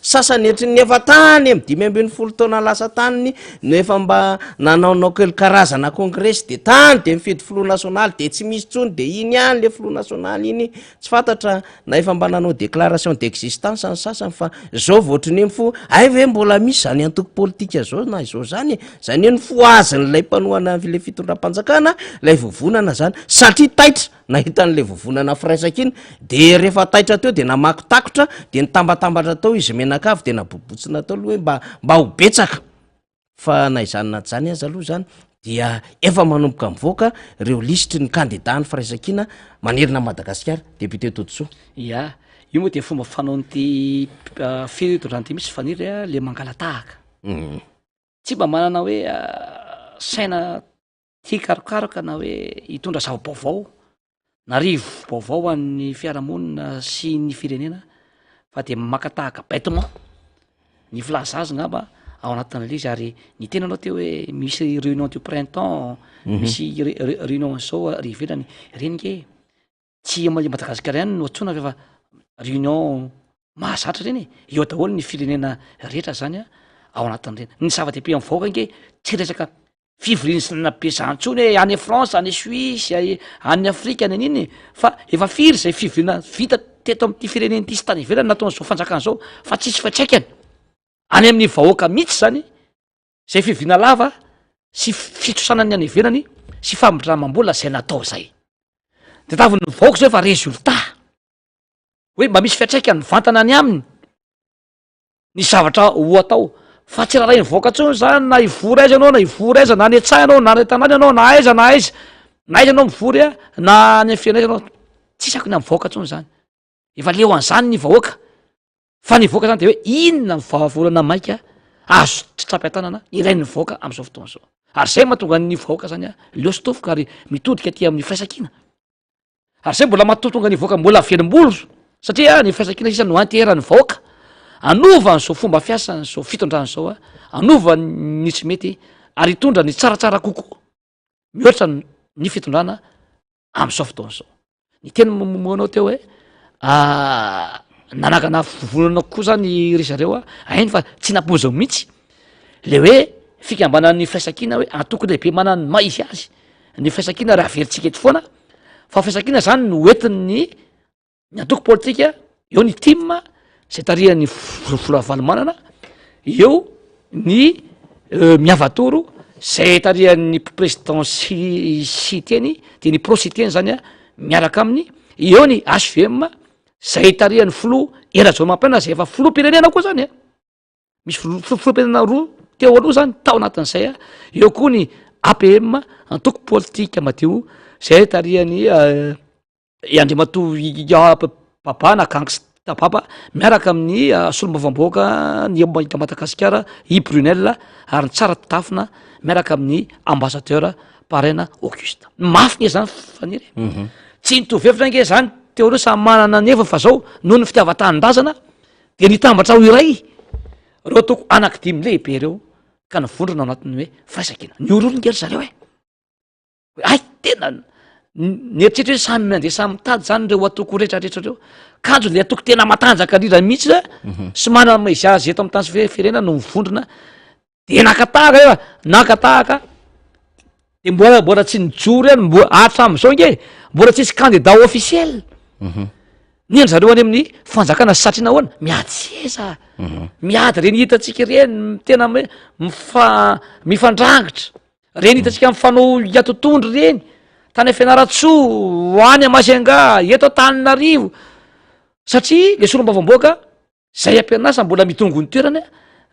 sasany etriny efa tany am 5 taona lasa taniny no efa mba nanaonao kely karazana kongresy de tany de mifidy filoha nasionaly de tsy misy tsony de iny any le filoha nasionaly iny tsy fantatra na efa mba nanao déclaration d'existence ny sasany fa zao voatriny fo ay hoe mbola misy zany antoko politika zao na izao zany zany ny foaziny lay mpanohana le fitondram-panjakana lay vovonana zany satria taitra nahitan'le vovonana firaisaka iny de rehefa taitra teo de namakotakotra de nitambatambatra tao izy menakavy de nabobotsina tao aloha hoe mba ho betsaka fa naizanona zany azy aloha zany dia efa manomboka mivoaka reo listry ny candidat ny firaisakina manerina Madagasikara député Totosoa. Ya io moa de fomba fanaon'ty fitondran'ty misy faniry le mangalatahaka tsy mba manana hoe saina tia karokaroka na hoe hitondra zava-baovao na rivo vaovao an'ny fiarahamonina sy ny firenena fa de makatahaka bêtement ny filaza azy ngamba ao anatin'le izy ary ny tena anao teo hoe misy réunion du printemps misy réunion zao ry ivelany reny nge tsy Madagasikara ihany no atsona fa réunion mahazatra reny eo daholo ny firenena rehetra zany ao anatin'ireny ny zava-dehibe amin'ny vahoaka nge tsy resaka fivorinsana be zantsony hoe any France any Suisse any Afrika any aniny fa efa firy zay fivorina vita teto am'ty fireneny ty sy tany ivelany nataon'zao fanjakana zao fa tsisy fiatraikany any amin'ny vahoaka mihitsy zany zay fivorina lava sy fitrosanany any ivelany sy famindramam-bola zay natao zay de taviny vahoaka zao efa résultat hoe mba misy fiatraikany vantana any aminy ny zavatra ho atao fa tsy raha ray ny voaka tsony zany na ivory aiza anao na ivory aiza na ny an-tsahy anao na ny tanàny anao na aiza na aiza anao mivory na any fianaiza anao tsisy akony amin'ny voaka tsony zany efa leo an'izany ny vahoaka fa ny voaka zany de hoe inona mivavolana maika azo tritsapy an-tanana iray ny voaka am'izao fotoana zao ary zay mahatonga ny vahoaka zany leo sitofoka ary mitodika aty amin'ny firaisakina ary zay mbola mahatonga ny voaka mbola velom-bolo satria ny firaisakina sisa no anterany vahoaka anova n'zao fomba fiasany zao fitondrany zao anova ny tsy mety ary hitondra ny tsaratsara kokoa mihoatra ny fitondrana am'izao fotoana zao ny tena moanao teo hoe nanakana vovonana kokoa zany ry zareo ainy fa tsy napoza mihitsy le hoe fikambanan'ny firaisakina hoe antoko lehibe manany maizy azy ny firaisakina raha veritsika eto foana fa firaisakina zany no entiny ny antoko politika eo ny tim zay tarihan'ny volavalomanana eo ny miavatoro zay tarihan'ny président siteny de ny prositeny zany miaraka aminy eo ny HVM zay tarihan'ny filo erazao mampaina zay efa filoam-pirenena koa zany misy filoam-pirenena roa teo aloha zany tao anatin'izay eo koa ny APM antoko politika madio zay tarihan'ny Andriamatoa Baba na Kankis Baba miaraka amin'ny solombavam-bahoaka ny Madagasikara i Brunel ary ny tsara tafina miaraka amin'ny ambassadeur Parena Auguste mafy nge zany faniry tsy nitovy hevitra nge zany teo reo samy manana nefa fa zao noho ny fitiavan-tanindrazana de nitambatra ho iray reo toko anaky dimy lehibe reo ka nivondrona ao anatin'ny hoe firaisakina ny ororo ngery zareo ay tena nieritretra hoe samy mandeha samy mitady zany reo atoko rehetrarehetra reo kanjo le atoko tena matanjaka rira mihitsy sy manana maizy azy eto amin'ny tany sy firena no mivondrona de nakatahaka nakatahaka de mbola tsy nijory any hatram'izao nge mbola tsisy candidat officiel niany zareo any amin'ny fanjakana satrina hoana miady seza miady reny hitatsika reny tena hoe mifandrangitra reny hitatsika mifanao iatotondry reny tany Fianaratsoa any Majunga eto Antananarivo satria le solombavam-bahoaka zay ampianasa mbola mitongo ny toerana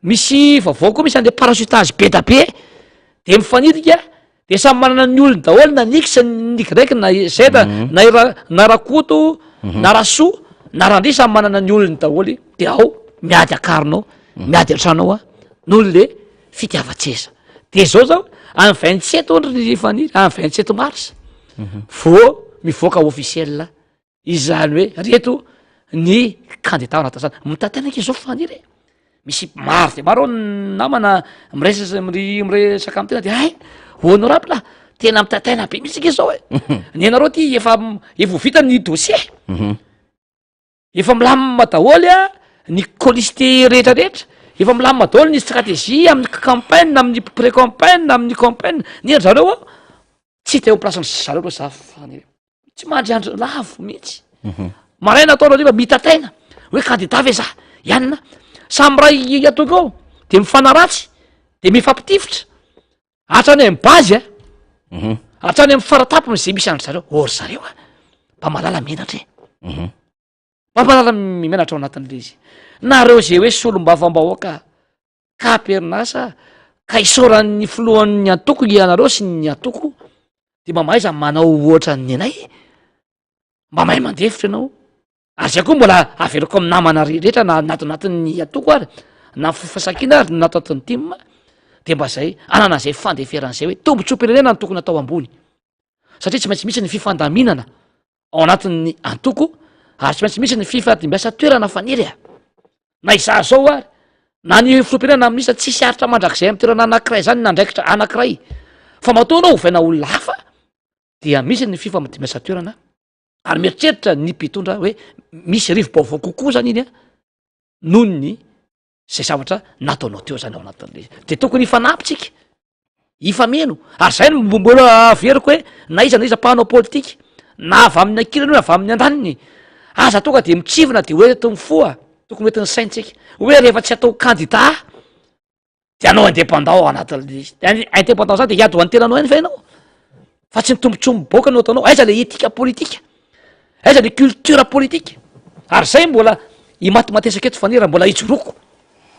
misy vaovao koa misy ande parachutage be da be de mifanidika de samy manana ny olony daholo na niksa ny graiky na zeda na rakoto na rasoa na randry samy manana ny olony daholy de ao miady akarinao miady antranao noho le fitiavatseza de zao amin'ny 27 ondry faniry amin'ny 27 mars vo mivoaka officiel izany hoe reto ny candidat anatin'izany mitantenaka izao faniry misy maro de maro namana miresaka amin'ny tena de ay honorable tena mitataina be mihitsy ke zao ny anareo ty efa vita ny dossier efa milamima daholy ny coliste rehetrarehetra efa milamima daholy ny stratégie amin'ny campagne amin'ny pré-campagne amin'ny campagne ny zareo tsy te plasan'ny zareo loa zafany tsy mandry andro lavo mihitsy maraina ataonao refa mitataina hoe candidat ve za ianina samy ray atoko ao de mifanaratsy de mifampitifitra hatrany amin'ny bazy hatrany amin'ny faratapony zay misy andro zareo ory zareo mba malala menatra mba malala mimenatra ao anatin'le izy nareo zay hoe solom-bavambahoaka ka perinasa ka isoran'ny filohan'ny antoko ianareo sy ny antoko de mba mahay za manao ohatra ny anay mba mahay mandefitra ianao ary zay koa mbola averiko amin'ny namana rehetra na natinatin'ny atoko ary na fifasakina ary natatin'ny tim de mba zay anana zay fandeferan'zay hoe tombontso-pirenena ny tokony atao ambony satria tsy maintsy misy ny fifandaminana ao anatin'ny antoko ary tsy maintsy misy ny fifadimbiasa toerana faniry na iza zao ary na ny filoam-pirenena minisa tsisy aritra mandrakzay amy toerana anankiray zany nandraikitra anankiray fa mataonao ovaina olona hafa dia misy ny fifadimbiasa toerana ary mieritreritra ny mpitondra hoe misy rivo-baovao kokoa zany iny noho ny zay zavatra nataonao teo zany ao anatin'le de tokony ifanapitsika ifameno ary zay mbola averiko hoe na iza mpanao politika na avy amin'ny ankilany hoe avy amin'ny andaniny aza tonga de mitsivona de hoe tony foa tokony hoetiny saintsika hoe rehefa tsy atao candidat de anao indépendant ao anatin'le indépendant zany de hiady ho any tenanao any fa ianao fa tsy nitombotsomboboaka no ataonao aiza le etika politika aiza le culture politique ary zay mbola imatimatesaka eto fanira mbola ijoroko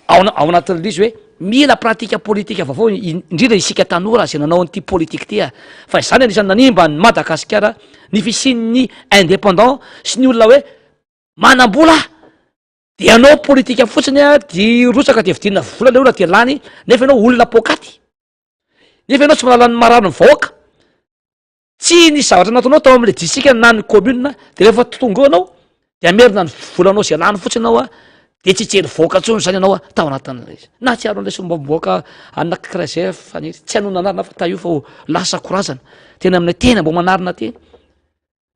ao anatin'le izy hoe mila pratika politika avavao indrindra isika tanora zay nanao an'ity politique ty fa zany anisan'ny nanimba ny Madagasikara ny fisin'ny indépendant sy ny olona hoe manam-bola de anao politika fotsiny de rotsaka de vidinina vola le olona de lany nefa ianao olona pokaty nefa ianao tsy manala ny marano ny vahoaka tsy nisy zavatra nataonao tao am'le disika na ny commune de rehefa tonga anao de amerina ny volanao zay lany fotsiny anao de tsy jery voaka tsony zany anao tao anatin'le izy na tsy aro an'le sombamboaka anakira zay faniry tsy hanona anarina fa ta io fa lasa korazana tena aminay tena mbo manarina teny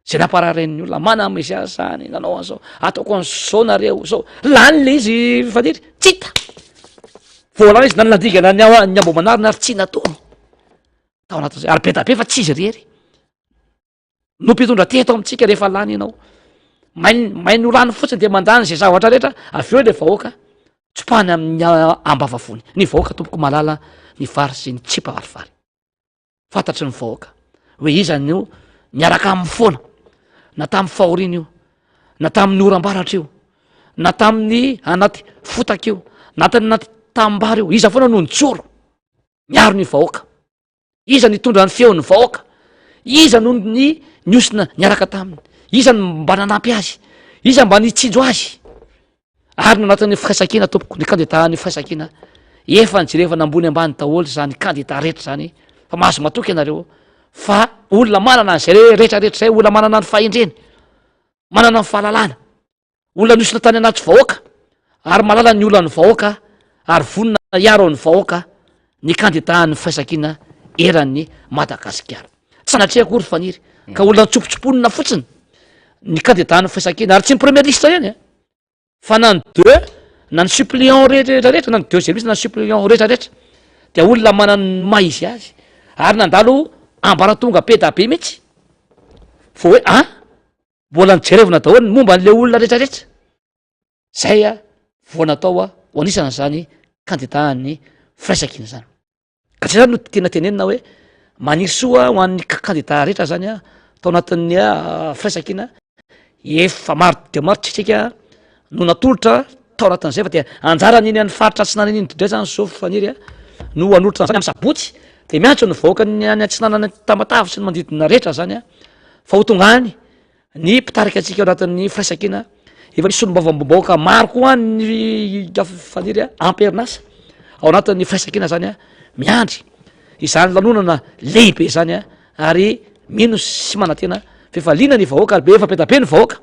zay nampararen'ny olona mana mesiasy zany nanao an'zao ataoko an'zao nareo zao lany le izy faniry tsy hita voalana izy nanadigana ny ambo manarina ary tsy nataony tao anatin'zay ary be da be fa tsy izy rery no mpitondra teto amitsika rehefa lany ianao mainy olany fotsiny de mandany zay zavatra rehetra avy eo le vahoaka tsopany amin'ny ambavavony ny vahoaka tompoko malala ny vary sy ny tsipa varivary fantatry ny vahoaka hoe izany io miaraka amin'ny foana na tamin'ny fahorina io na tamin'ny oram-baratra io na tamin'ny anaty fotaka io na anaty tambary io iza foana no nijoro miaro ny vahoaka iza nitondra ny feon'ny vahoaka iza no ny niosina niaraka taminy iza ny mba nanampy azy iza mba nitsinjo azy ary no anatin'ny fikaisakina tompoko ny candidat ny fikaisakina efa nyjereva nambony ambany daholy zany candidat rehetra zany fa mahazo matoky ianareo fa olona manana an'zay rehetrarehetra zay olona manana ny fahendreny manana ny fahalalana olona niosina tany anaty vahoaka ary malala ny olona ny vahoaka ary vonina iaro ny vahoaka ny candidat ny fikaisakina eran'ny Madagasikara tsy sanatria akory faniry ka olona tsopotsoponina fotsiny ny candidat ny fikaisakina ary tsy ny premier liste ihany fa na ny deux na ny suppléant rehetrarehetra na ny deuxième liste na ny suppléant rehetrarehetra de olona manany maizy azy ary nandalo ambaratonga be da be mihitsy vo hoe mbola nijerevina daholy momba an'le olona rehetrarehetra zay vo natao ho anisana zany candidat ny firaisakina zany ka tsy zany no tena tenenina hoe maniry soa ho an'ny candidat rehetra zany tao anatin'ny firaisakina efa maro de maro tsitsika no natolotra tao anatin'zay fa de anjarany iny an'ny faritra tsy nanany iny dodray zany zao faniry no anolotra zany amy sabotsy de miantso ny vahoaka ny any antsinanany tamatavy sy ny mandidina rehetra zany fa ho tonga any ny mpitarika atsika ao anatin'ny firaisakina efa nisy solom-bavambahoaka maro koa ny faniry amperinasa ao anatin'ny firaisakina zany miandry izany lanonana lehibe zany ary mino sy manantena fefa lina ny vahoaka ary be efa be da be ny vahoaka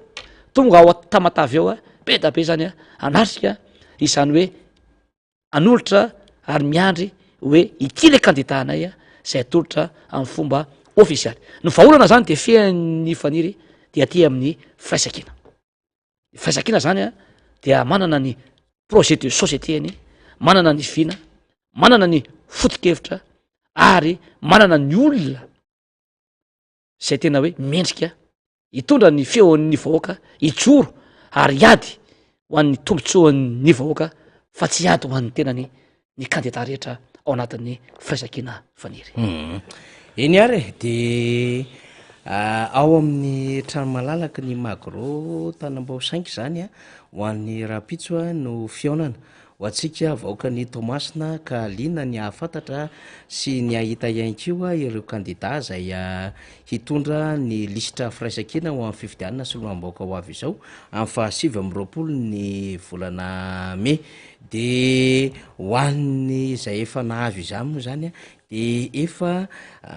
tonga ao tamatavy eo be da be zany anarsika izany hoe anolotra ary miandry hoe ity le candidat anay zay atolotra amin'ny fomba ofisialy no vaolana zany de feany faniry dia ty amin'ny firaisankina firaisankina zany a dia manana ny projet de société any manana ny vina manana ny foto-kevitra ary manana ny olona zay tena hoe mendrika hitondra ny feon'ny vahoaka ijoro ary ady ho an'ny tombotsoan'ny vahoaka fa tsy ady ho an'ny tenany ny kandida rehetra ao anatin'ny firaisankina faniry eny ary de ao amin'ny trano malalaky ny magro tanambao sainky zany a ho an'ny rapitso a no fionana ho atsika vahoaka ny tomasina ka lina ny ahafantatra sy ny ahita iainko a ireo kandida zay hitondra ny lisitra firaisankina ho amin'ny fifidianana sy lomam-baoaka ho avy izao amin'ny fahasivy amby roapolo ny volana me de ho an'ny zay efa nahazo izany moa zany a de efa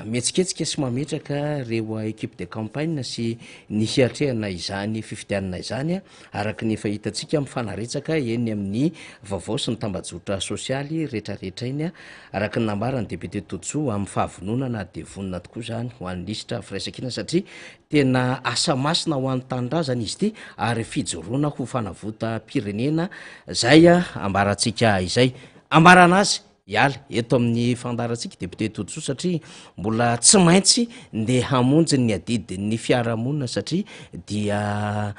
mietsiketsika sy mametraka reo équipe de campagne sy ny hiatrehana izany fifidianana izany a araky ny efa hitatsika mifanaretsaka eny amin'ny vaovao sy ny tambajotra sosialy rehetrarehetra iny a araky ny nambarany député Totso amin'ny fahavononana de vonona tokoa zany ho an'ny lisitra firaisankina satria tena asa masina ho an'ny tanindrazana izy ty ary fijoroana ho fanavota pirenena zay a ambaratsika izay ambarana azy iala eto amin'ny fandarantsika député Totso satria mbola tsy maintsy nde hamonjy ny adidiny fiarahamonina satria dia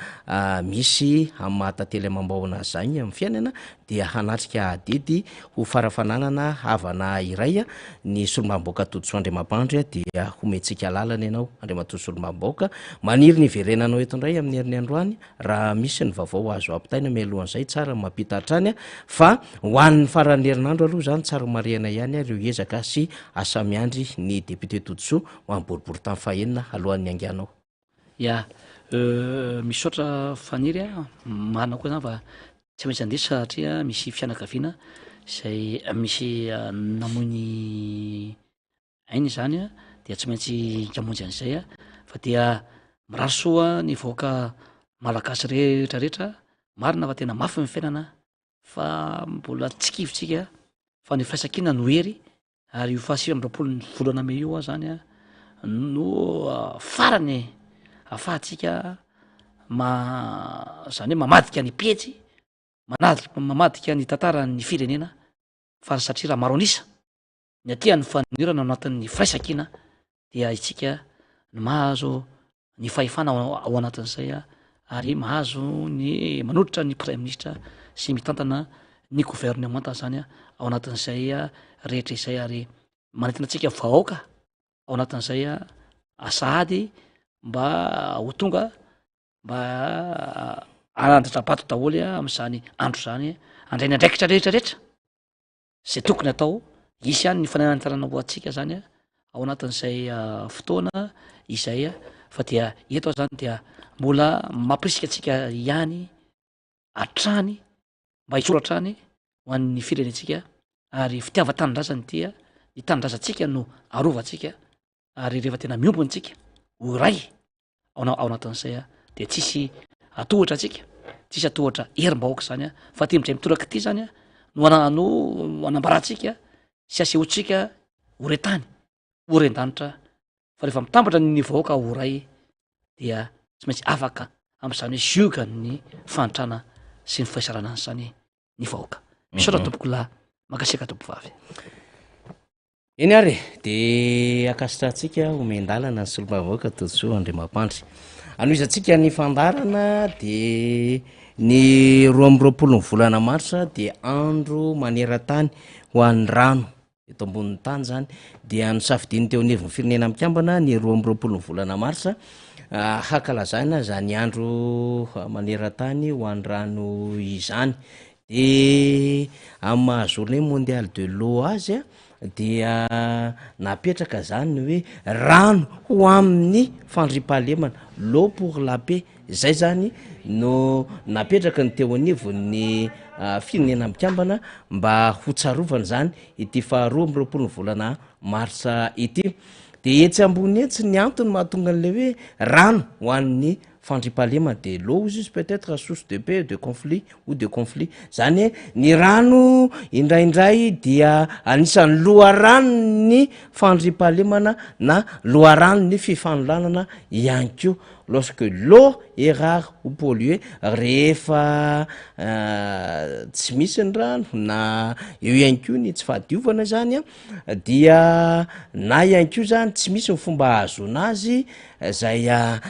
misy amin'ny mahatantely amam-bahona zany amin'ny fiainana dia hanatrika adidy ho farafananana havana iray a ny solomam-boaka Totso Andriamampandry dia hometsika lalana ianao Andriamatoa solomam-boaka maniry ny verenanao eto indray amin'ny herin'ny androany raha misy ny vaovao azo ampitaina mialohan'izay tsara mampita hatrany a fa ho an'ny faran'ny herinandro aloha zany tsara mariana ihany reo ezaka sy asa miandry ny député Totso ho amin'ny boribory tany fahenina alohan'ny angianao ya misaotra faniry a marina koa zany fa tsy maintsy andesa satria misy fianakaviana zay misy namony ainy zany a dia tsy maintsy ikamonjy an'izay a fa dia mirarosoa ny vahoaka malagasy rehetrarehetra marina fa tena mafy ny fiainana fa mbola tsikivitsika fa ny firaisankina no hery ary io fahasivy amby roapolo ny volana me io a zany a no farany ahafahantsika zany hoe mamadika ny pietsy mamadika ny tantara ny firenena fa satria raha maro anisa ny atia ny fanirana anatin'ny firaisankina dia itsika ny mahazo ny fahefana ao anatin'izay a ary mahazo ny manoditra ny premier ministre sy mitantana ny gouvernementa zany a ao anatin'izay a rehetra izay ary manentina atsika vahoaka ao anatin'izay a asady mba ho tonga mba anandratra-bato daholy a amin'izany andro zany andrainy andraikitra rehetrarehetra zay tokony atao isy any ny fananantarana ho atsika zany a ao anatin'izay fotoana izay a fa dia eto zany dia mbola mampirisika atsika ihany atrany mba hitsoratrany ho an'ny firenetsika ary fitiava tanindrazany dia ny tanindrazantsika no arovantsika ary rehefa tena miombonytsika ho ray ao anatin'izay a de tsisy atohatra atsika tsisy atohatra herim-bahoaka zany a fa ty midray mitoraka ty zany a no anambaratsika sy asehotsika horetany horen-danitra fa rehefa mitambatra ny vahoaka ho ray dia tsy maintsy afaka am'izany hoe zioga ny fanitrana sy ny fahisarana any zany ny vahoaka misaotra tompoko lahy makasiaka tompo vavy eny ary de akasitratsika omendalana ny solomam-bahoaka Totso Andriamampandry anoizatsika ny fandarana de ny roa amby roapolo ny volana marsa de andro maneran-tany ho an'ny rano eto ambonin'ny tany zany dia nosafidiny teo aneviny firenena mikambana ny roa amby roapolo ny volana marsa hakalazana zany andro maneran-tany ho an'ny rano izany de amin'ny journée mondiale de l'eau azy a dia napetraka zany hoe rano ho amin'ny fandriam-pahalemana l'eau pour la paix zay zany no napetraka ny teo anivon'ny firenena mikambana mba ho tsarovana zany ity faharoa amby roapolo ny volana marsa ity de etsy ambony etsy ny antony mahatonga an'le hoe rano ho an'ny fandriam-pahalemana de l'eau izy peut-être source de paix de conflit ou de conflit zany hoe ny rano indraindray dia anisan'ny loharano ny fandriam-pahalemana na loharano ny fifanolanana ihany ko lorsque l'eau est rare ou polluée rehefa tsy misy ny rano na eo ihany ko ny tsy fahadiovana zany a dia na ihany ko zany tsy misy ny fomba ahazoana azy zay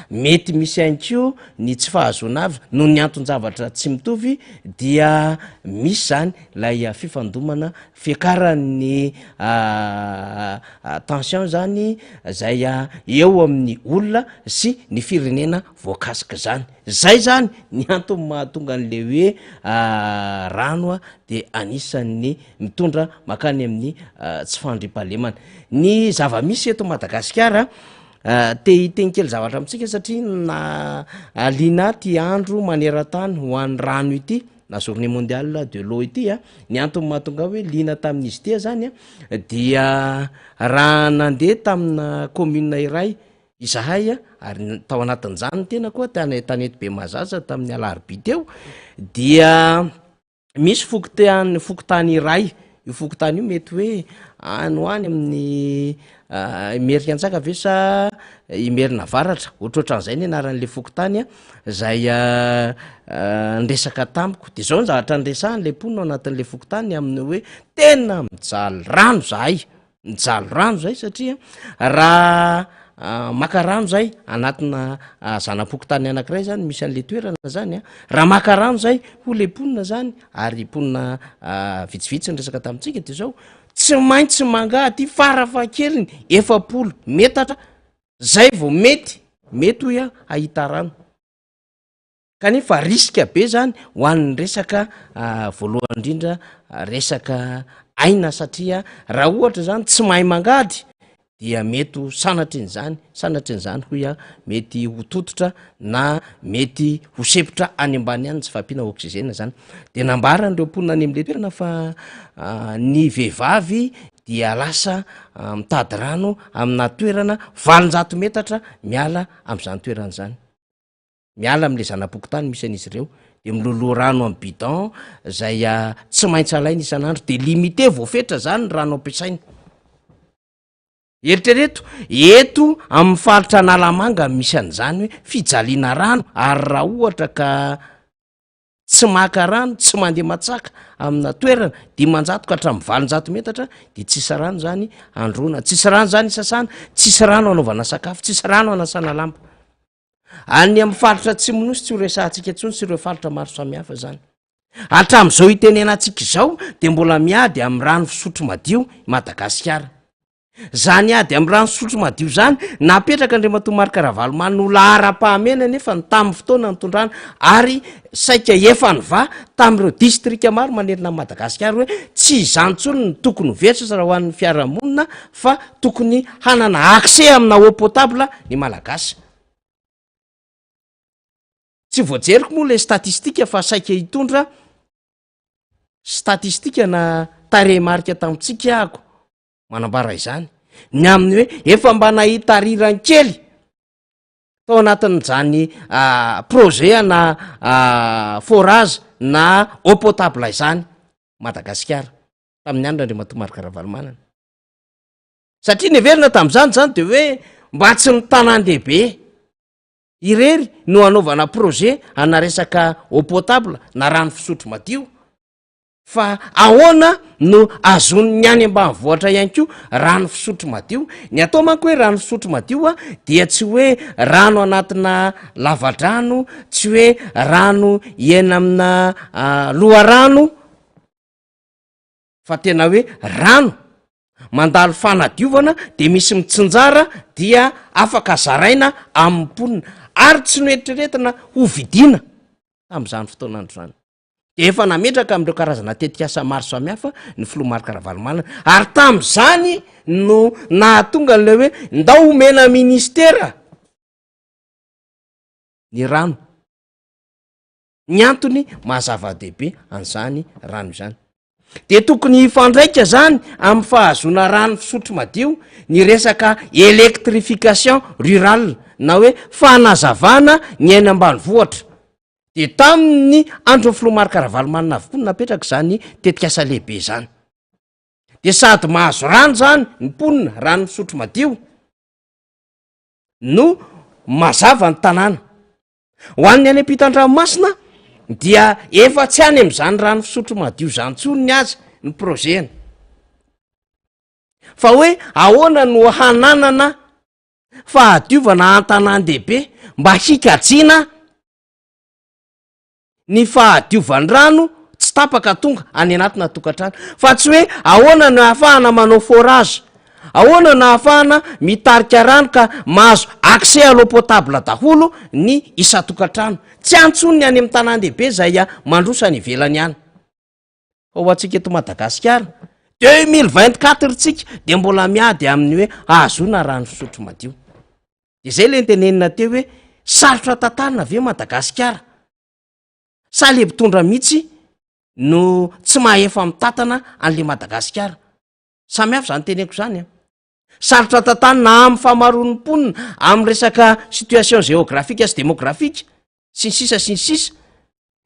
mety misy ihany ko ny tsy fahazona avy noho ny anton-javatra tsy mitovy dia misy zany lay fifandomana fiakaran'ny tension zany zay eo amin'ny olona sy ny firenena voakasika zany zay zany ny antony mahatonga an'le hoe rano de anisan'ny mitondra makany amin'ny tsy fandriam-pahalemana ny zava-misy eto Madagasikara te hiteny kely zavatra amitsika satria na alina ty andro maneran-tany ho an'ny rano ity na journée mondiale de l'eau ity ny antony mahatonga hoe lina tamin'izy tia zany dia raha nandeha tamina commune iray izahay ary tao anatin'izany tena koa tanety be mazaza tamin'ny alarobia teo dia misy fokotany iray io fokotany io mety hoe any ho any amin'ny Amerika-ntsaka ve sa Imerina Avaratra ohatrohatran'izay ny anaran'le fokotany zay ndresaka tamiko de zao ny zavatra ndresahan'le mponina anatin'le fokotany amin'ny hoe tena mijaly rano zay satria raha maka rano zay anatina zanam-pokotany anankiray zany misy an'le toerana zany raha maka rano zay ho le mponina zany ary mponina vitsivitsy ny resaka tamitsika de zao tsy maintsy mangaty farafahakeliny 700 metatra zay vao mety hoe ahita rano kanefa riska be zany ho an'ny resaka voalohany indrindra resaka aina satria raha ohatra zany tsy mahay mangady dia mety ho sanatrin'izany hoy mety ho tototra na mety ho sepotra any ambany any tsy fampiana oksizena zany de nambarany reo mponina any am'le toerana fa ny vehivavy dia lasa mitady rano amina toerana 700 metatra miala am'izany toerana zany miala am'le zanam-pokotany misy an'izy ireo de miloloha rano amin'ny bidon zay tsy maintsy alaina isan'andro de limité voafetra zany ny rano ampiasaina eritrereto eto amin'ny faritra Analamanga misy an'izany hoe fijaliana rano ary raha ohatra ka tsy maka rano tsy mandeha matsaka amina toerana 500 ka hatramin'ny 700 metatra de tsisy rano zany androna tsisy rano zany sasana tsisy rano anaovana sakafo tsisy rano anasana lamba any amin'ny faritra tsy monosy tsy ho resahantsika intsony sy ireo faritra maro samihafa zany hatramin'izao itenenantsika izao de mbola miady amin'ny rano fisotro madio Madagasikara zany ady amin'ny rano fisotro madio zany napetraka Andriamatoa Marc Ravalomanana ho lahara-pahamena nefa ny tamin'ny fotoana nytondrana ary saika efa nyva tamin'ireo distrika maro manerina Madagasikara hoe tsy izany tsony ny tokony vetra raha ho an'ny fiarahamonina fa tokony hanana accès amina eau potable ny malagasy tsy voajeriko moa le statistika fa saika hitondra statistika na tarehimarika tamitsika ako manambara izany ny amin'ny hoe efa mba nahita riran kely tao anatin'izany projet na forage na eau potable izany Madagasikara tamin'ny andro Andriamatoa Marc Ravalomanana satria ny everina tamin'izany zany de hoe mba tsy ny tanan-dehibe irery no anaovana projet ana resaka eau potable na rano fisotro madio fa ahoana no azony ny any ambanivohatra ihany ko rano fisotro madio ny atao manko hoe rano fisotro madio dia tsy hoe rano anatina lavadrano tsy hoe rano iena amina loharano fa tena hoe rano mandalo fanadiovana de misy mitsinjara dia afaka zaraina amin'ny mponina ary tsy noeritreretina ho vidiana tam'izany fotoanandro zany de efa nametraka am'ireo karazana tetikasa maro samihafa ny filoha Marc Ravalomanana ary tam'izany no nahatonga an'le hoe ndao omena ministera ny rano ny antony mahazava-dehibe an'izany rano izany de tokony hifandraika zany amin'ny fahazona rano fisotro madio ny resaka électrification rurale na hoe fanazavana ny aina ambany vohatra de tamin'ny andro ny filomarikaravalomana avokoa napetraka zany tetikasa lehibe zany de sady mahazo rano zany ny mponina rano misotro madio no mazava ny tanàna ho an'ny any ampitan-dranomasina dia efa tsy any am'izany rano fisotro madio zany tsony ny azy ny projeny fa hoe ahoana no hananana fahadiovana an-tanàn-dehibe mba hikajiana ny fahadiovan'ny rano tsy tapaka tonga any anatina tokantrano fa tsy hoe ahoana no ahafahana manao forage ahoana no ahafahana mitarika rano ka mahazo accès à l'eau potable daholo ny isa-tokantrano tsy antsony ny any amin'ny tanàn-dehibe zay a mandrosany ivelany any fa ho atsika eto Madagasikara 2024 tsika de mbola miady amin'ny hoe ahazona rano fisotro madio de zay le ntenenina teo hoe sarotra tantarina ave Madagasikara sa le mpitondra mihitsy no tsy mahefa mitantana an'le Madagasikara samy hafa zany teneko zany a sarotra tantarina amin'ny famaroan'ny mponina amin'ny resaka situation géographique sy démographique sy ny sisa sy ny sisa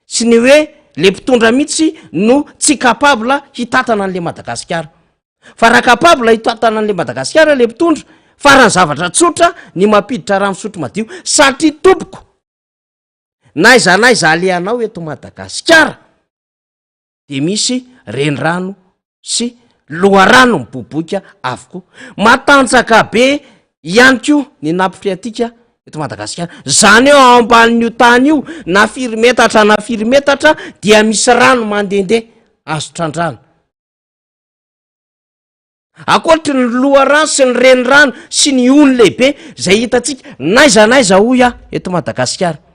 sy ny hoe le mpitondra mihitsy no tsy capable hitantana an'le Madagasikara fa raha capable hitantana an'le Madagasikara le mpitondra farany zavatra tsotra ny mampiditra rano fisotro madio satria tompoko naiza alehanao eto Madagasikara de misy renirano sy loharano miboboka avokoa matanjaka be ihany koa ny nampifriatika eto Madagasikara zany eo ao ambanin'io tany io na 4 metatra na 4 metatra dia misy rano mandehandeha azo trandrano akoatry ny loharano sy ny renirano sy ny ony lehibe zay hitatsika naiza hoy eto Madagasikara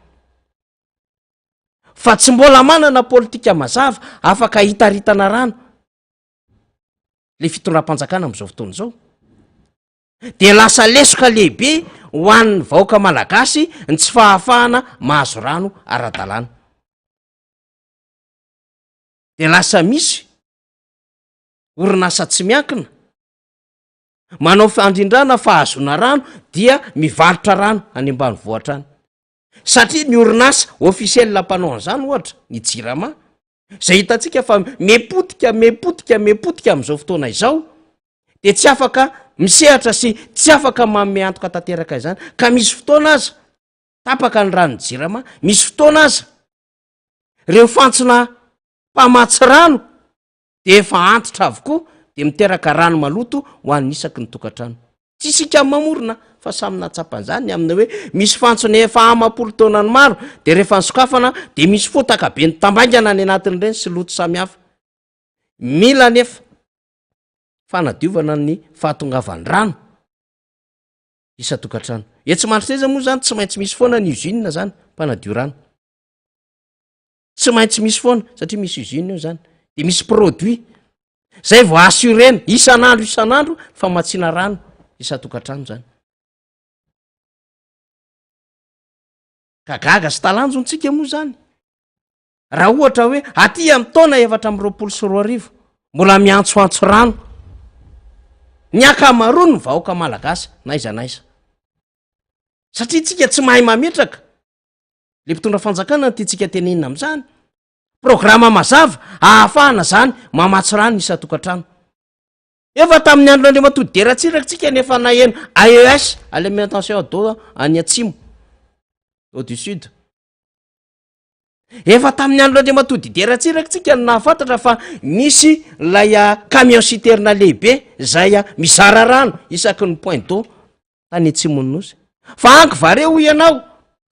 fa tsy mbola manana politika mazava afaka hitaritana rano le fitondram-panjakana am'izao fotoana zao de lasa lesoka lehibe ho an'ny vahoaka malagasy ny tsy fahafahana mahazo rano ara-dalàna de lasa misy orinasa tsy miankina manao fandrindrana fahazona rano dia mivarotra rano any ambany vohatra any satria ny orinasa ofisiel mpanao an'izany ohatra ny Jirama zay hitatsika fa mepotika am'izao fotoana izao de tsy afaka misehatra sy tsy afaka manome antoka tanteraka izany ka misy fotoana aza tapaka ny rano Jirama misy fotoana aza reo fantsona mpamatsy rano de efa antitra avokoa de miteraka rano maloto ho an'ny isaky ny tokantrano tsy isika mamorona fa samy natsapan'izany amina hoe misy fantsona efa amapolo taona ny maro de rehefa nisokafana de misy fotaka be ny tambaingana ny anatin'ireny sy loto samy hafa mila nefa fanadiovana ny fahatongavan'ny rano isa-tokantrano tsy mantroteza moa zany tsy maintsy misy foana ny usine zany mpanadio rano tsy maintsy misy foana satria misy usine eo zany de misy produit zay vo assurena isan'andro famatsiana rano isa-tokantrano zany ka gaga sy talanjontsika moa zany raha ohatra hoe aty amin'ny taona 720 mbola miantsoantso rano ny akamaroany ny vahoaka malagasy naiza satria tsika tsy mahay mametraka le mpitondra fanjakana tiatsika tenenina am'izany programa mazava ahafahana zany mamatsy rano isa-tokantrano efa tamin'ny andro Andriamatody deratsiraka tsika nefa naheno AES alimentation d'eau any atsimo eau du sud efa tamin'ny andro Andriamatody deratsiraka tsika nahafantatra fa misy lay camion citerne lehibe zay mizara rano isaky ny point d'eau tany atsimony nosy fa anky vareo ianao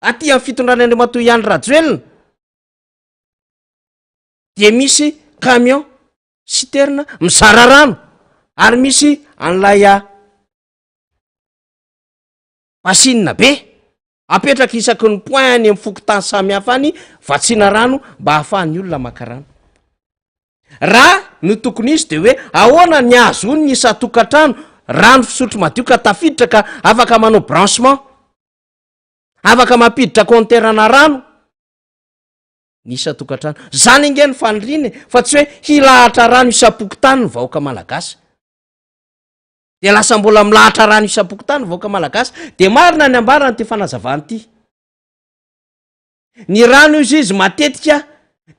aty amin'ny fitondrany Andriamatody ihany rajoelina de misy camion citerne mizara rano ary misy an'lay masinina be apetraka isaky ny point any amin'ny fokotany samy hafa any vatsiana rano mba hahafahan'ny olona maka rano raha no tokony izy de hoe ahoana ny azony ny isa-tokantrano rano fisotro madio ka tafiditra ka afaka manao branchement afaka mampiditra konterana rano ny isa-tokantrano zany inge ny faniriny fa tsy hoe hilahatra rano isa-pokotany ny vahoaka malagasy de lasa mbola milahatra rano isam-pokotany vaoaka malagasy de marina ny ambarany ty fanazavany ty. Ny rano izy izy matetika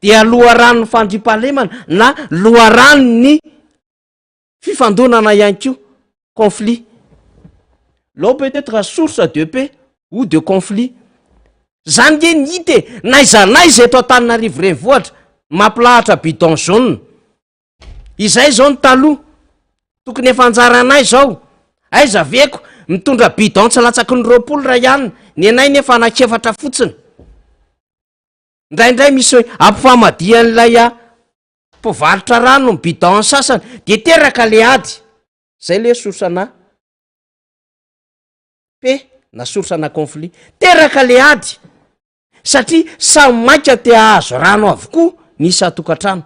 de aloha rano ny fandripahalemana na loha rano ny fifandonana ihany ko conflit. L'eau peut être source de paix ou de conflit. Zany ge ny hita naiza eto Antananarivo renivohitra mampilahatra bidon jaune. Izay zao ny taloha tokony efa anjaranay zao aiza veko mitondra bidon tsy latsaky ny 20 ray ihany, ny anay nefa anakefatra fotsiny. Ndraindray misy ampifamadian'ilay mpivarotra rano ny bidon sasany de teraka le ady. Zay le sorsana pe na sorsana conflit, teraka le ady satria samy maika te ahazo rano avokoa ny isa-tokantrano.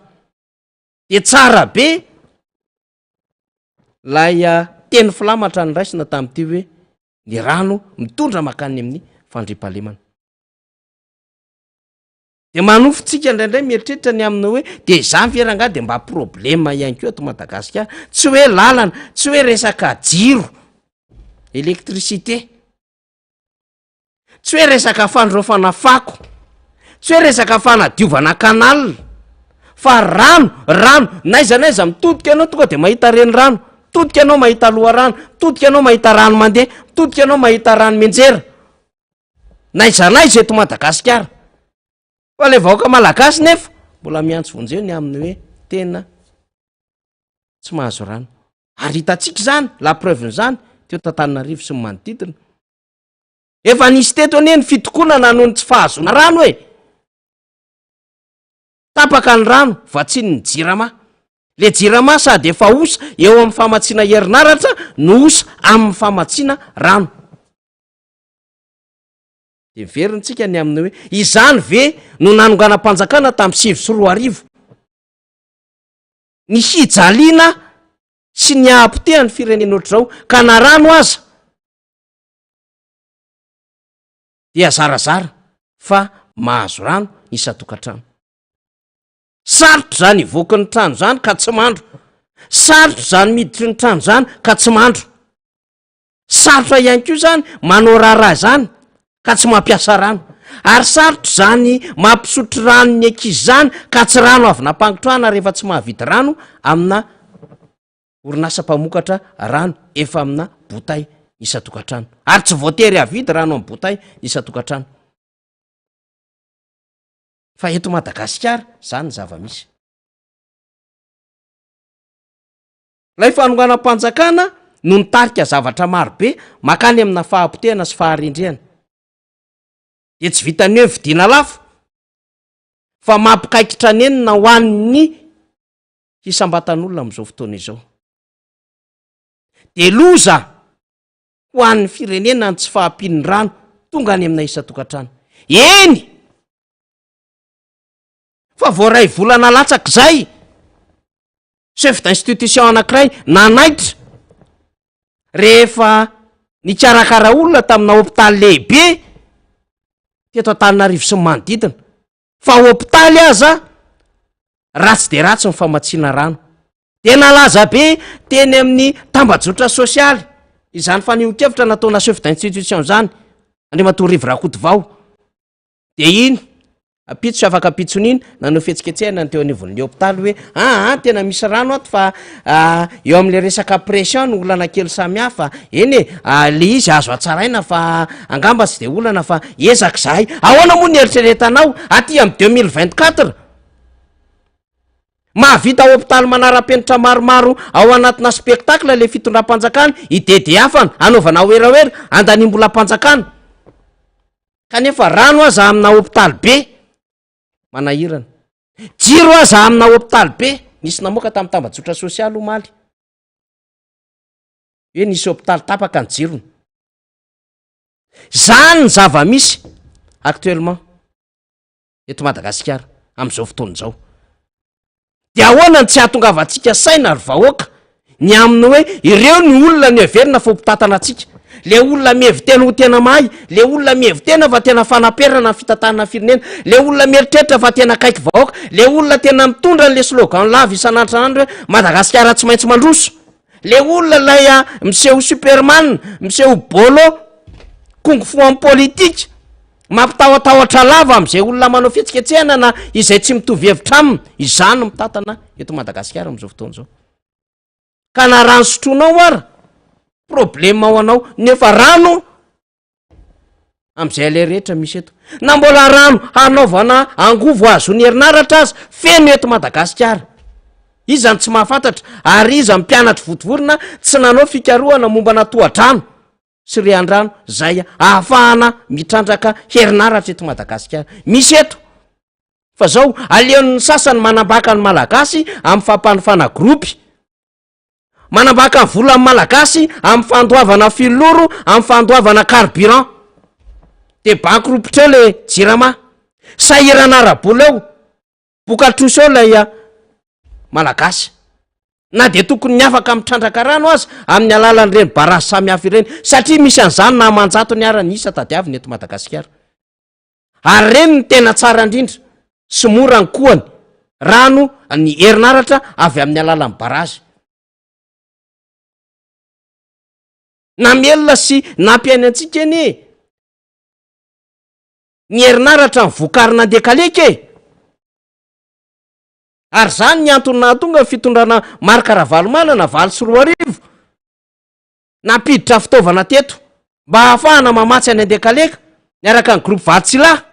De tsara be lay teny filamatra ny raisina tamin'ity hoe ny rano mitondra makany amin'ny fandripahalemana. De manofotsika indraindray mieritreritra ny amina hoe de zany fieranga de mba problema ihany koa eto Madagasikara, tsy hoe lalana, tsy hoe resaka jiro, électricité, tsy hoe resaka fandraofana fako, tsy hoe resaka fanadiovana kanal, fa rano naiza mitodika anao tonga de mahita reny rano, mitodika anao mahita loha rano, mitodika anao mahita rano mandeha, mitodika anao mahita rano menjera. Naiza eto Madagasikara. Fa le vahoaka malagasy nefa mbola miantso vonjeo ny aminy hoe tena tsy mahazo rano. Ary hitatsika zany, la preuve n'zany teo Antananarivo sy ny manodidina. Efa nisy teto anie ny fitokonana noho ny tsy fahazona rano e. Tapaka ny rano vatsiny ny jirama. Le jirama sady efa osa eo amin'ny famatsiana herinaratra no osa amin'ny famatsiana rano. De veriny ny aminy hoe izany ve no nanonganam-panjakana tamin'ny 2024. Ny hijaliana sy ny ahapotehany firenena ohatr'izao ka na rano aza dia zarazara fa mahazo rano isa-tokantrano. Sarotra zany ivoaka ny trano zany ka tsy mandro. Sarotra zany miditry ny trano zany ka tsy mandro. Sarotra ihany koa zany manao raharaha zany ka tsy mampiasa rano. Ary sarotra zany mampisotro rano ny ankizy zany ka tsy rano avy nampangotrahana rehefa tsy mahavita rano amina orinasa mpamokatra rano efa amina botay isa-tokantrano. Ary tsy voatery havidy rano amin'ny botay isa-tokantrano. Fa eto Madagasikara zany zava-misy. Lay fanonganam-panjakana no nitarika zavatra marobe makany amina fahapotehana sy faharendrehana. De tsy vitany hoe vidiana lafo fa mampikaikitra nenina ho an'ny hisambatan'olona amin'izao fotoana izao. De loza ho an'ny firenena ny tsy fahampian'ny rano tonga any amina isa-tokantrano. Eny! Fa voaray volana latsaky zay chef d'institution anankiray nanaitra rehefa nikarakara olona tamina hôpitaly lehibe teto Antananarivo sy ny manodidina. Fa hôpitaly aza ratsy de ratsy ny famatsiana rano. De nalaza be teny amin'ny tambajotra sosialy izany fanehon-kevitra nataona chef d'institution zany Andriamatoa Rivo Rakotovao. De iny apitso afaka apitson'iny nanao fihetsiketsehana teo anivon'ny hôpitaly hoe tena misy rano ato fa eo amin'le resaka pression no olana kely samy hafa. Eny le izy azo atsaraina fa angamba tsy de olana fa ezaka zahay. Ahoana moa ny eritreretanao aty amin'ny 2024 mahavita hôpitaly manara-penitra maromaro ao anatina spectacle le fitondram-panjakana idedy hafana anaovana oeraoera andanimbolam-panjakana kanefa rano aza amina hôpitaly be manahirana. Jiro aza amina hôpitaly be nisy namoaka tamin'ny tambajotra sosialy omaly hoe nisy hôpitaly tapaka ny jirony. Zany ny zava-misy actuellement eto Madagasikara amin'izao fotoana izao. De ahoana ny tsy ahatongavantsika saina ary vahoaka ny aminy hoe ireo ny olona ny heverina fa hopitatana atsika. Le olona mihevitena ho tena mahay, le olona mihevitena fa tena fanaperana ny fitantanana firenena, le olona mieritreritra fa tena kaiky vahoaka, le olona tena mitondra an'le slogan lava isan'andro hoe Madagasikara tsy maintsy mandroso. le olona lay miseho superman miseho bolo kongo fo amin'ny politika mampitahotahotra lava am'izay olona manao fietsiketsehana na izay tsy mitovy hevitra aminy izany mitatana eto Madagasikara am'izao fotoana zao ka na rano sotroinao ara problema ao anao nefa rano am'izay le rehetra misy eto na mbola rano hanaovana angovo azony herinaratra azy feno eto Madagasikara izany tsy mahafantatra ary iza mpianatra votovorona tsy nanao fikarohana mombana tohadrano sy rehan-drano zay ahafahana mitrandraka herinaratra eto Madagasikara misy eto fa zao aleon'ny sasany manambaka ny malagasy amin'ny fampanofana gropy manambaka ny vola amin'ny malagasy amin'ny fandoavana filoro amin'ny fandoavana carburant de bankropitra eo le jirama sahirana arabola eo bokatroso eo lay malagasy na de tokony ny afaka mitrandraka rano azy amin'ny alalan'ireny barazy samy hafa ireny satria misy an'izany na manjato ny arany isa tadiaviny eto Madagasikara ary reny ny tena tsara indrindra sy mora ny kohany rano ny herinaratra avy amin'ny alalan'ny barazy namelona sy nampiainy antsika eny ny herinaratra ny vokarina andekaleka ary zany ny antony nahatonga fitondrana marika Ravalomanana valo sy roa arivo nampiditra fitaovana teto mba hahafahana mamatsy any andekaleka niaraka ny groupe Vatsila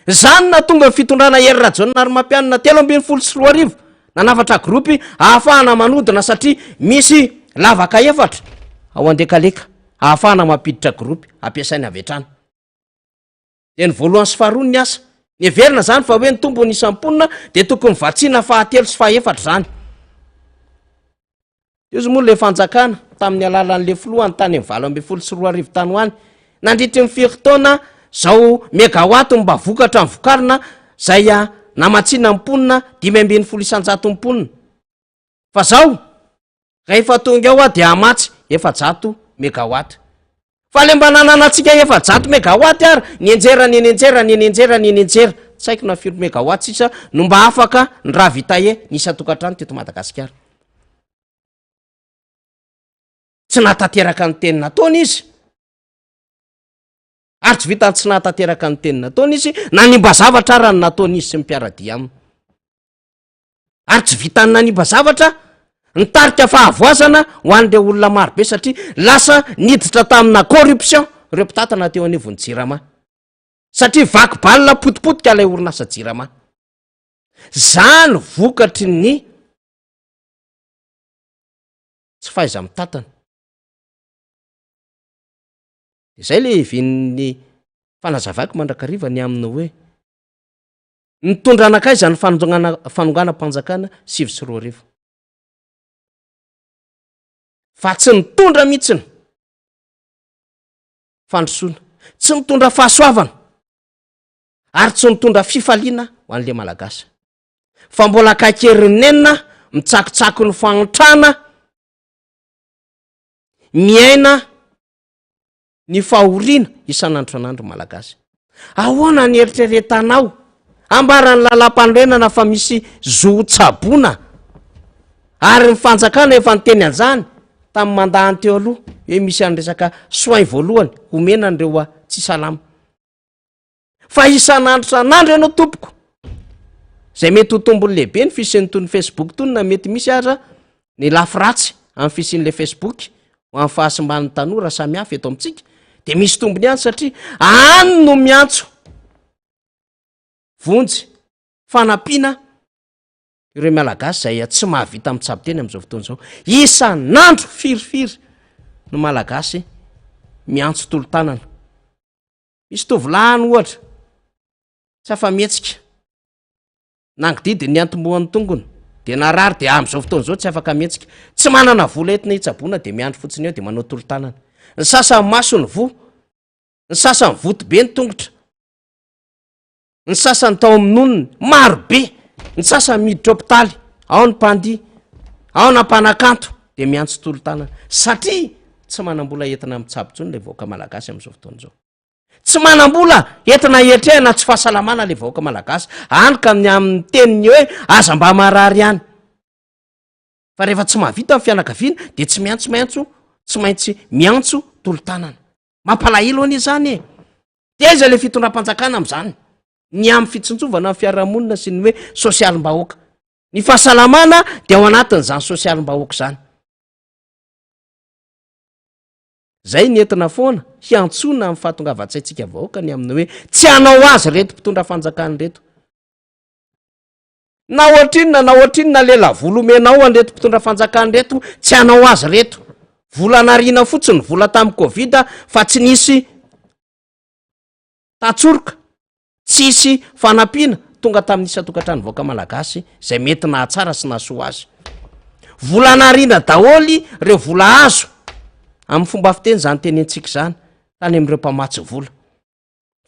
zany nahatonga fitondrana herinaratra ary mampianina 3 sy 4 arivo nanafatra gropy ahafahana manodina satria misy lavaka efatra ao andekaleka ahafahana mampiditra gropy ampiasainy avy hatrany de ny voalohany sy faharoa ny asa ny everina zany fa hoe ny tombo ny isamponina de tokony vatsiana fahatelo sy fahaefatra zany izy moa le fanjakana tamin'ny alalan'le filohany tany amin'ny 20 sy 4 arivo tany hoany nandritry ny firy-taona zao megawatt mba vokatra ny vokarina zay namatsiana mponina 500 mponina fa zao rehefa tonga ao de amatsy 700 megawatt fa le mba nananatsika 700 megawatt ary nienjera tsy haiko na firy megawatt sisa no mba afaka ny raha vita nisa tokantrano teto Madagasikara tsy natateraka ny teny nataony izy ary tsy vitany tsy natateraka ny teny nataony izy nanimba zavatra raha ny nataony izy sy mipiaradia aminy ary tsy vitany nanimba zavatra nitarika fahavoazana ho an'le olona marobe satria lasa niditra tamina corruption ireo mpitatana teo anivon'ny jirama satria vaky balina potipotika ilay orinasa jirama zany vokatry ny tsy fahaiza mitatana izay le ivin'ny fanazavako mandrakarivany aminy hoe nitondra anakaiza ny fanongana mpanjakana 7 sy 4 arivo fa tsy nitondra mihitsiny fandrosoana tsy nitondra fahasoavana ary tsy nitondra fifaliana ho an'le malagasy fa mbola kakerinenina mitsakitsako ny fagnotrana miaina ny fahoriana isan'andro san'andro malagasy ahoana ny eritreretanao ambarany lalam-panorenana fa misy zo-tsabona ary ny fanjakana efa niteny an'izany tamin'ny mandahany teo aloha hoe misy an'resaka soin voalohany homena an'ireo tsy salama fa isan'andro san'andro ianao tompoko zay mety ho tombony lehibe ny fisiany toy ny Facebook tony na mety misy aza ny lafiratsy amin'ny fisian'le Facebook ho amin'ny fahasimban'ny tanora samy hafa eto amintsika de misy tombony ihany satria any no miantso vonjy fanampiana ireo malagasy zay tsy mahavita amitsaboteny am'izao fotoana zao isan'andro firifiry no malagasy miantso tolo-tanana misy tovilahany ohatra tsy afa-mihetsika nangididy ny antombohan'ny tongony de narary de am'izao fotoana zao tsy afaka mihetsika tsy manana vola entina hitsaboana de miandro fotsiny eo de manao tolo-tanana ny sasany maso ny vo ny sasany voto be ny tongotra ny sasany tao amin'onony maro be ny sasany miditra hopitaly ao ny mpandia ao na mpanakanto de miantso tolo-tanana satria tsy manambola entina mitsabotsony le vahoaka malagasy am'izao fotoana zao tsy manambola entina etrehana tsy fahasalamana le vahoaka malagasy any ka amin'ny teniny hoe aza mba marary ihany fa rehefa tsy mahavita amin'ny fianakaviana de tsy maintsy miantso tolo-tanana. Mampalahelo anie zany e. Teza le fitondram-panjakana am'zany. Ny amin'ny fitsontsovana amin'ny fiarahamonina sy ny hoe sosialim-bahoaka. Ny fahasalamana de ao anatin'izany sosialim-bahoaka zany. Zay ny entina foana hiantsona amin'ny fahatongavan-tsaintsika vahoaka ny amin'ny hoe tsy hanao azy reto mpitondra fanjakana reto. Na ohatrinona lela volomenao anreto mpitondra fanjakana reto, tsy hanao azy reto. Vola narina fotsiny, vola tamin'ny Covid fa tsy nisy tatsoroka, tsisy fanampiana tonga tamin'ny isa-tokantrano vahoaka malagasy zay mety nahatsara sy nahasoa azy. Vola narina daholy reo vola azo amin'ny fomba fiteny zany tenentsika zany tany amin'ireo mpamatsy vola.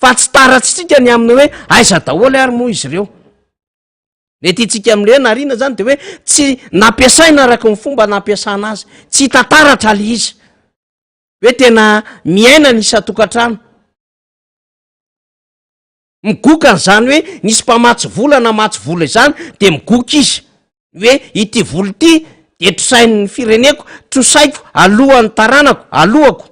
Fa tsy taratsitsika ny amin'ny hoe aiza daholy ary moa izy ireo. Mety itsika amin'ireo narina zany de hoe tsy nampiasaina araka ny fomba nampiasana azy, tsy tantaratra le izy. Hoe tena miaina ny isa-tokantrano. Migoka zany hoe nisy mpamatsy vola namatsy vola izany de migoka izy. Hoe ity vola ity de trosain'ny fireneko, trosaiko alohan'ny taranako, alohako.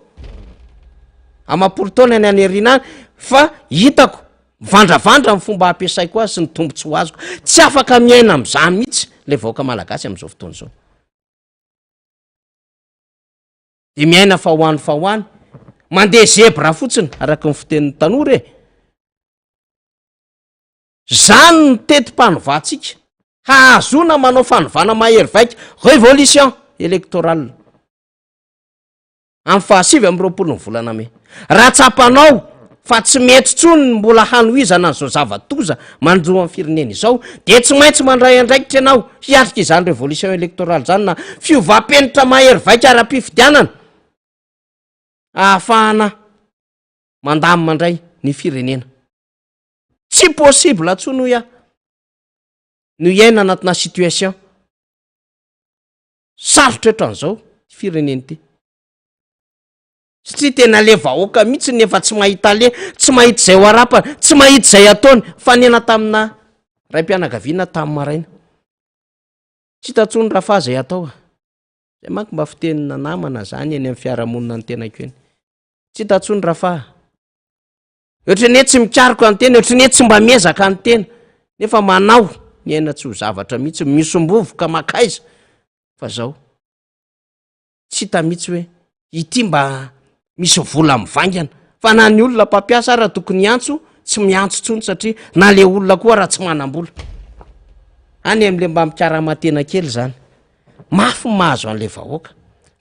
Amam-polo-taona ny anerinany fa hitako vandravandra amin'ny fomba ampiasaiko azy sy ny tombontsoa ho azoko. Tsy afaka miaina am'zany mihitsy le vahoaka malagasy am'izao fotoana zao. De miaina fa hoany, mandeha zebra fotsiny araka ny fitenin'ny tanora e. Zany ny tetim-panovatsika. Hahazona manao fanovana mahery vaika, révolution électorale. Amin'ny 27 volana May. Raha tsapanao fa tsy mety tsony mbola hanohizana an'izao zavatoza manjo amin'ny firenena izao, de tsy maintsy mandray andraikitra ianao hiatrika izany révolution électorale zany na fiovam-penitra mahery vaika ara-pifidianana. Ahafahana mandamy mandray ny firenena. Tsy possible tsony hoy no iaina anatina situation sarotra eto firenena ity. Satria tena le vahoaka mihitsy nefa tsy mahita le, tsy mahita zay ho arapana, tsy mahita zay ataony fa nena tamina raim-pianakaviana tamin'ny maraina. Tsy tatsony raha fa zay atao. Zay manko mba fitenina namana zany eny amin'ny fiarahamonina ny tenako eny. Tsy tatsony raha fa. Ohatrany tsy mikariko any tena, ohatrany tsy mba miezaka any tena. Nefa manao ny aina tsy ho zavatra mihitsy, misombovoka makaiza. Fa zao. Tsy hita mihitsy hoe ity mba misy vola mivaingana. Fa na ny olona mpampiasa raha tokony antso, tsy miantso tsony satria na le olona koa raha tsy manam-bola. Any amin'le mba mikaramatena kely zany. Mafy mahazo an'le vahoaka.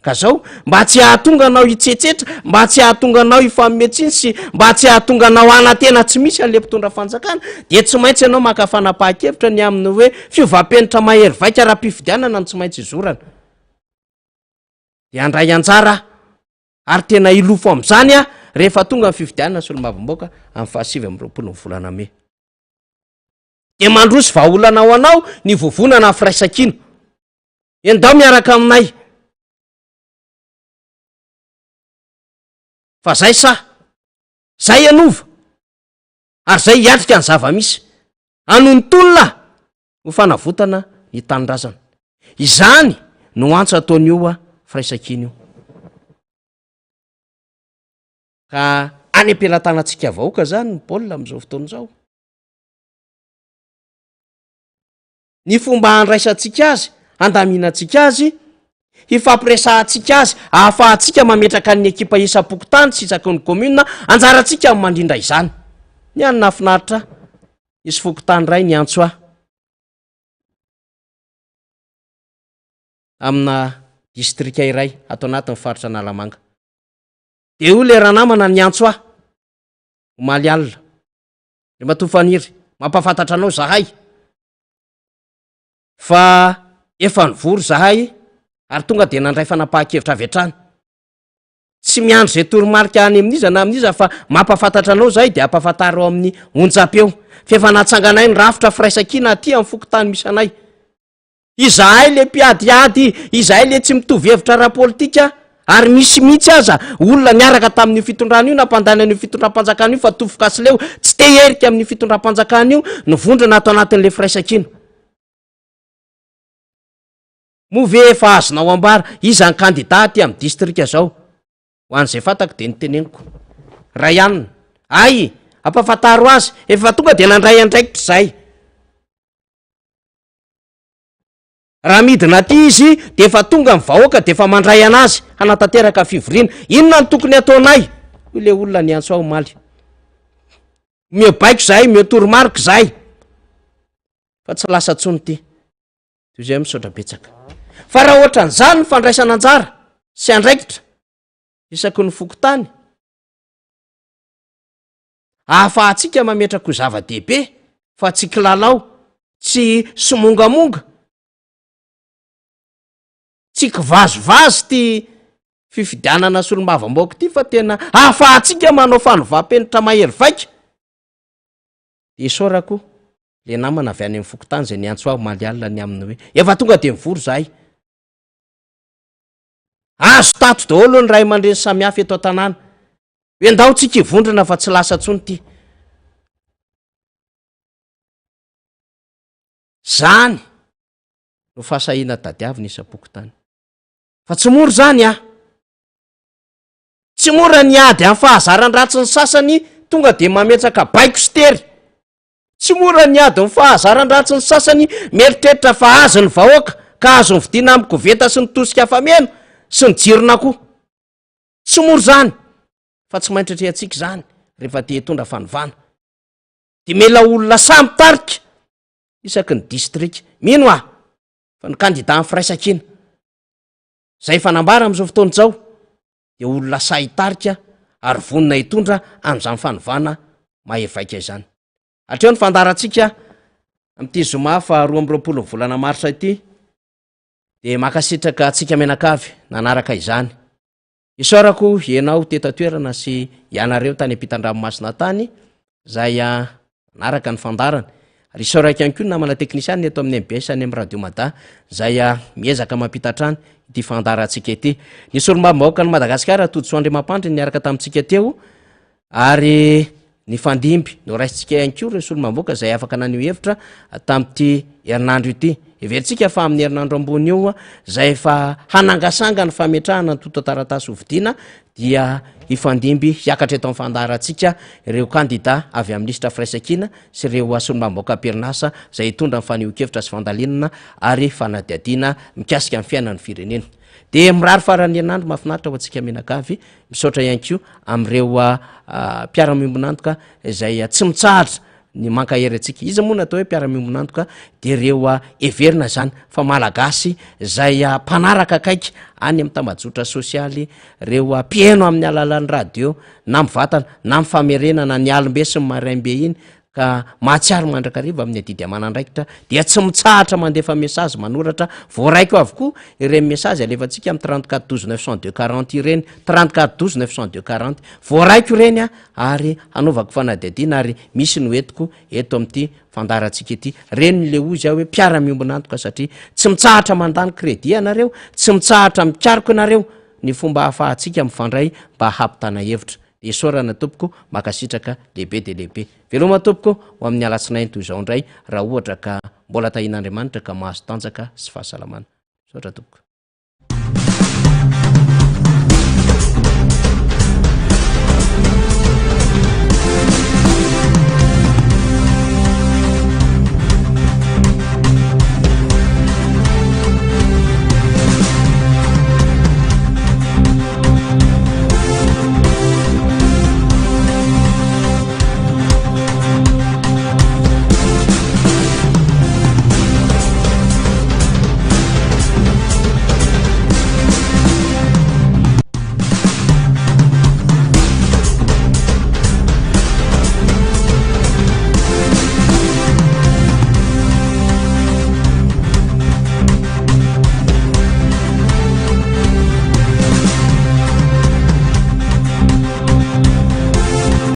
Ka zao, mba tsy hahatonga anao hitsetsetra, mba tsy hahatonga anao hifanometsiny sy mba tsy hahatonga anao anatena tsy misy an'le mpitondra fanjakana, de tsy maintsy ianao maka fanapahan-kevitra ny amin'ny hoe fiovam-penitra mahery vaika ara-pifidianana no tsy maintsy izorana. De andray anjara ary tena ilofo am'zany rehefa tonga ny fifidianana sy olom-bavamboaka amin'ny 27 volana May. De mandroso vahaolana ho anao ny vovonana ny firaisan-kina. Endao miaraka aminay. Fa zay zay anova. Ary zay hiatrika ny zava-misy. Anontolona ho fanavotana ny tanindrazana. Izany no antso ataon'io firaisan-kina io. Ka any am-pelantanantsika vahoaka zany ny baolina amin'izao fotoana izao. Ny fomba handraisantsika azy, handaminantsika azy, hifampiresahantsika azy, ahafahantsika mametraka ny ekipa isam-pokotany sy isaky ny commune, anjarantsika amin'ny mandrindra izany. Ny any nafinaritra isy fokotany ray ny antso amina distrika iray ato anatin'ny faritra Analamanga. De io le raha namana ny antso omaly alina. Le matofaniry, mampafantatra anao zahay. Fa efa nivory zahay ary tonga de nandray fanapahan-kevitra avy hatrany. Tsy miandro zay toromarika any amin'iza na amin'iza fa mampafantatra anao zahay de ampahafantarao amin'ny onjam-peo. Fefa natsanganay ny rafitra firaisan-kina aty amin'ny fokotany misy anay. Izahay le mpiadiady, izahay le tsy mitovy hevitra ara-politika ary misy mihitsy aza olona niaraka tamin'ny fitondrana io nampandany an'io fitondram-panjakana io fa tofoka leo tsy te herika amin'ny fitondram-panjakana io nivondrona ato anatin'le firaisan-kina. move efa azonao ambara izany kandidaty amin'ny distrika zao ho an'izay fantako de nyteneniko ray anina ay ampafataro azy efa tonga de nandray andraikitra zay raha midina ty izy de efa tonga ny vahoaka de efa mandray anazy hanatanteraka fivoriana inona ny tokony ataonay hoy le olona ny antso aho maly mio baiko zay mio toromariko zay fa tsy lasa tsony ty toy zay misaotra betsaka fa raha ohatra n'izany ny fandraisana anjara sy andraikitra isaky ny fokotany ahafahantsika mametraka ho zava-dehibe fa tsy kilalao tsy somongamonga tsy kivazovazo ty fifidianana solom-bavamboaka ty fa tena ahafahantsika manao fanovam-penitra mahery vaika de isaorako le namana avy any amin'ny fokotany zay niantso aho maly alina ny aminy hoe efa tonga de mivory zahay azo tato daholo ny ray aman-dreny samihafa eto an-tanàna hoe ndao tsika hivondrona fa tsy lasa tsony ty zany no fahasahina tadiavina isam-pokotany fa tsy mora zany tsy mora ny ady amin'ny fahazaran-dratsy ny sasany tonga de mametsaka baiko sy tery tsy mora ny ady ny fahazaran-dratsy ny sasany mieritreritra fa azo ny vahoaka ka azo ny vidiana amin'ny koveta sy ny tosika fameno sy ny jirona koa tsy mora zany fa tsy maintretrehetsika zany rehefa te hitondra fanovana de mela olona samy tarika isaky ny distrika mino fa ny kandida amin'ny firaisakina zay fanambara am'izao fotoana zao de olona say tarika ary vonina hitondra am'izany fanovana mahevaika izany hatreo ny fandarantsika am'ty zoma fa 12 volana marsa ity de makasitraka atsika menakavy nanaraka izany isaorako ianao tetatoerana sy ianareo tany ampitan-dranomasina tany zay naraka ny fandarana ary isaoraka ihany koa namana teknisiany eto amin'ny MBS any amin'ny radio mada zay miezaka mampitatrany ity fandarantsika ity ny solombavambahoaka ny Madagasikara Todsoandriamampandry niaraka tamintsika teo ary ny fandimby no raisitsika ihany koa re solombavambahoaka zay afaka nanio hevitra tamin'ity herinandro ity everitsika fa amin'ny herinandro ambony io zay fa hanangasanga ny fametrahana ny toto-taratasy hovidiana dia ifandimby hiakatra eto amin'ny fandarantsika ireo kandida avy amin'ny lisitra firaisakina sy ireo solombavambahoaka am-perinasa zay hitondra ny fanio-kevitra sy fandalinana ary fanadiadiana mikasika amin'ny fiainan'ny firenena de mirary farany herinandro mahafinaritra ho antsika menakavy misaotra ihany koa am'ireo mpiara-miombonantoka zay tsy mitsahatra ny mankahery atsika izy moa natao hoe mpiara-miombonantoka de reo everina zany fa malagasy zay mpanaraka akaiky any amin'ny tambajotra sosialy reo mpiaino amin'ny alalan'ny radio na mivatana na mifamerenana ny alimbe sy ny maraimbe iny ka mahatsiary mandrakariva amin'ny adidy amanandraikitra dia tsy mitsahatra mandefa mesazy manoratra voaraiko avokoa ireny mesazy alefantsika amin'ny 34 12 902 40 ireny 34 12 902 40 voaraiko ireny ary anaovako fanadiadiana ary misy ny hoetiko eto amin'ity fandarantsika ity reny le ozy hoe mpiara-miombonantoka satria tsy mitsahatra mandany crédit anareo tsy mitsahatra mikariko anareo ny fomba hahafahantsika mifandray mba hampitana hevitra de isaorana tompoko makasitraka lehibe de lehibe veloma tompoko ho amin'ny alatsinainy toy izao indray raha ohatra ka mbola tahin'Andriamanitra ka mahazo tanjaka sy fahasalamana isaotra tompoko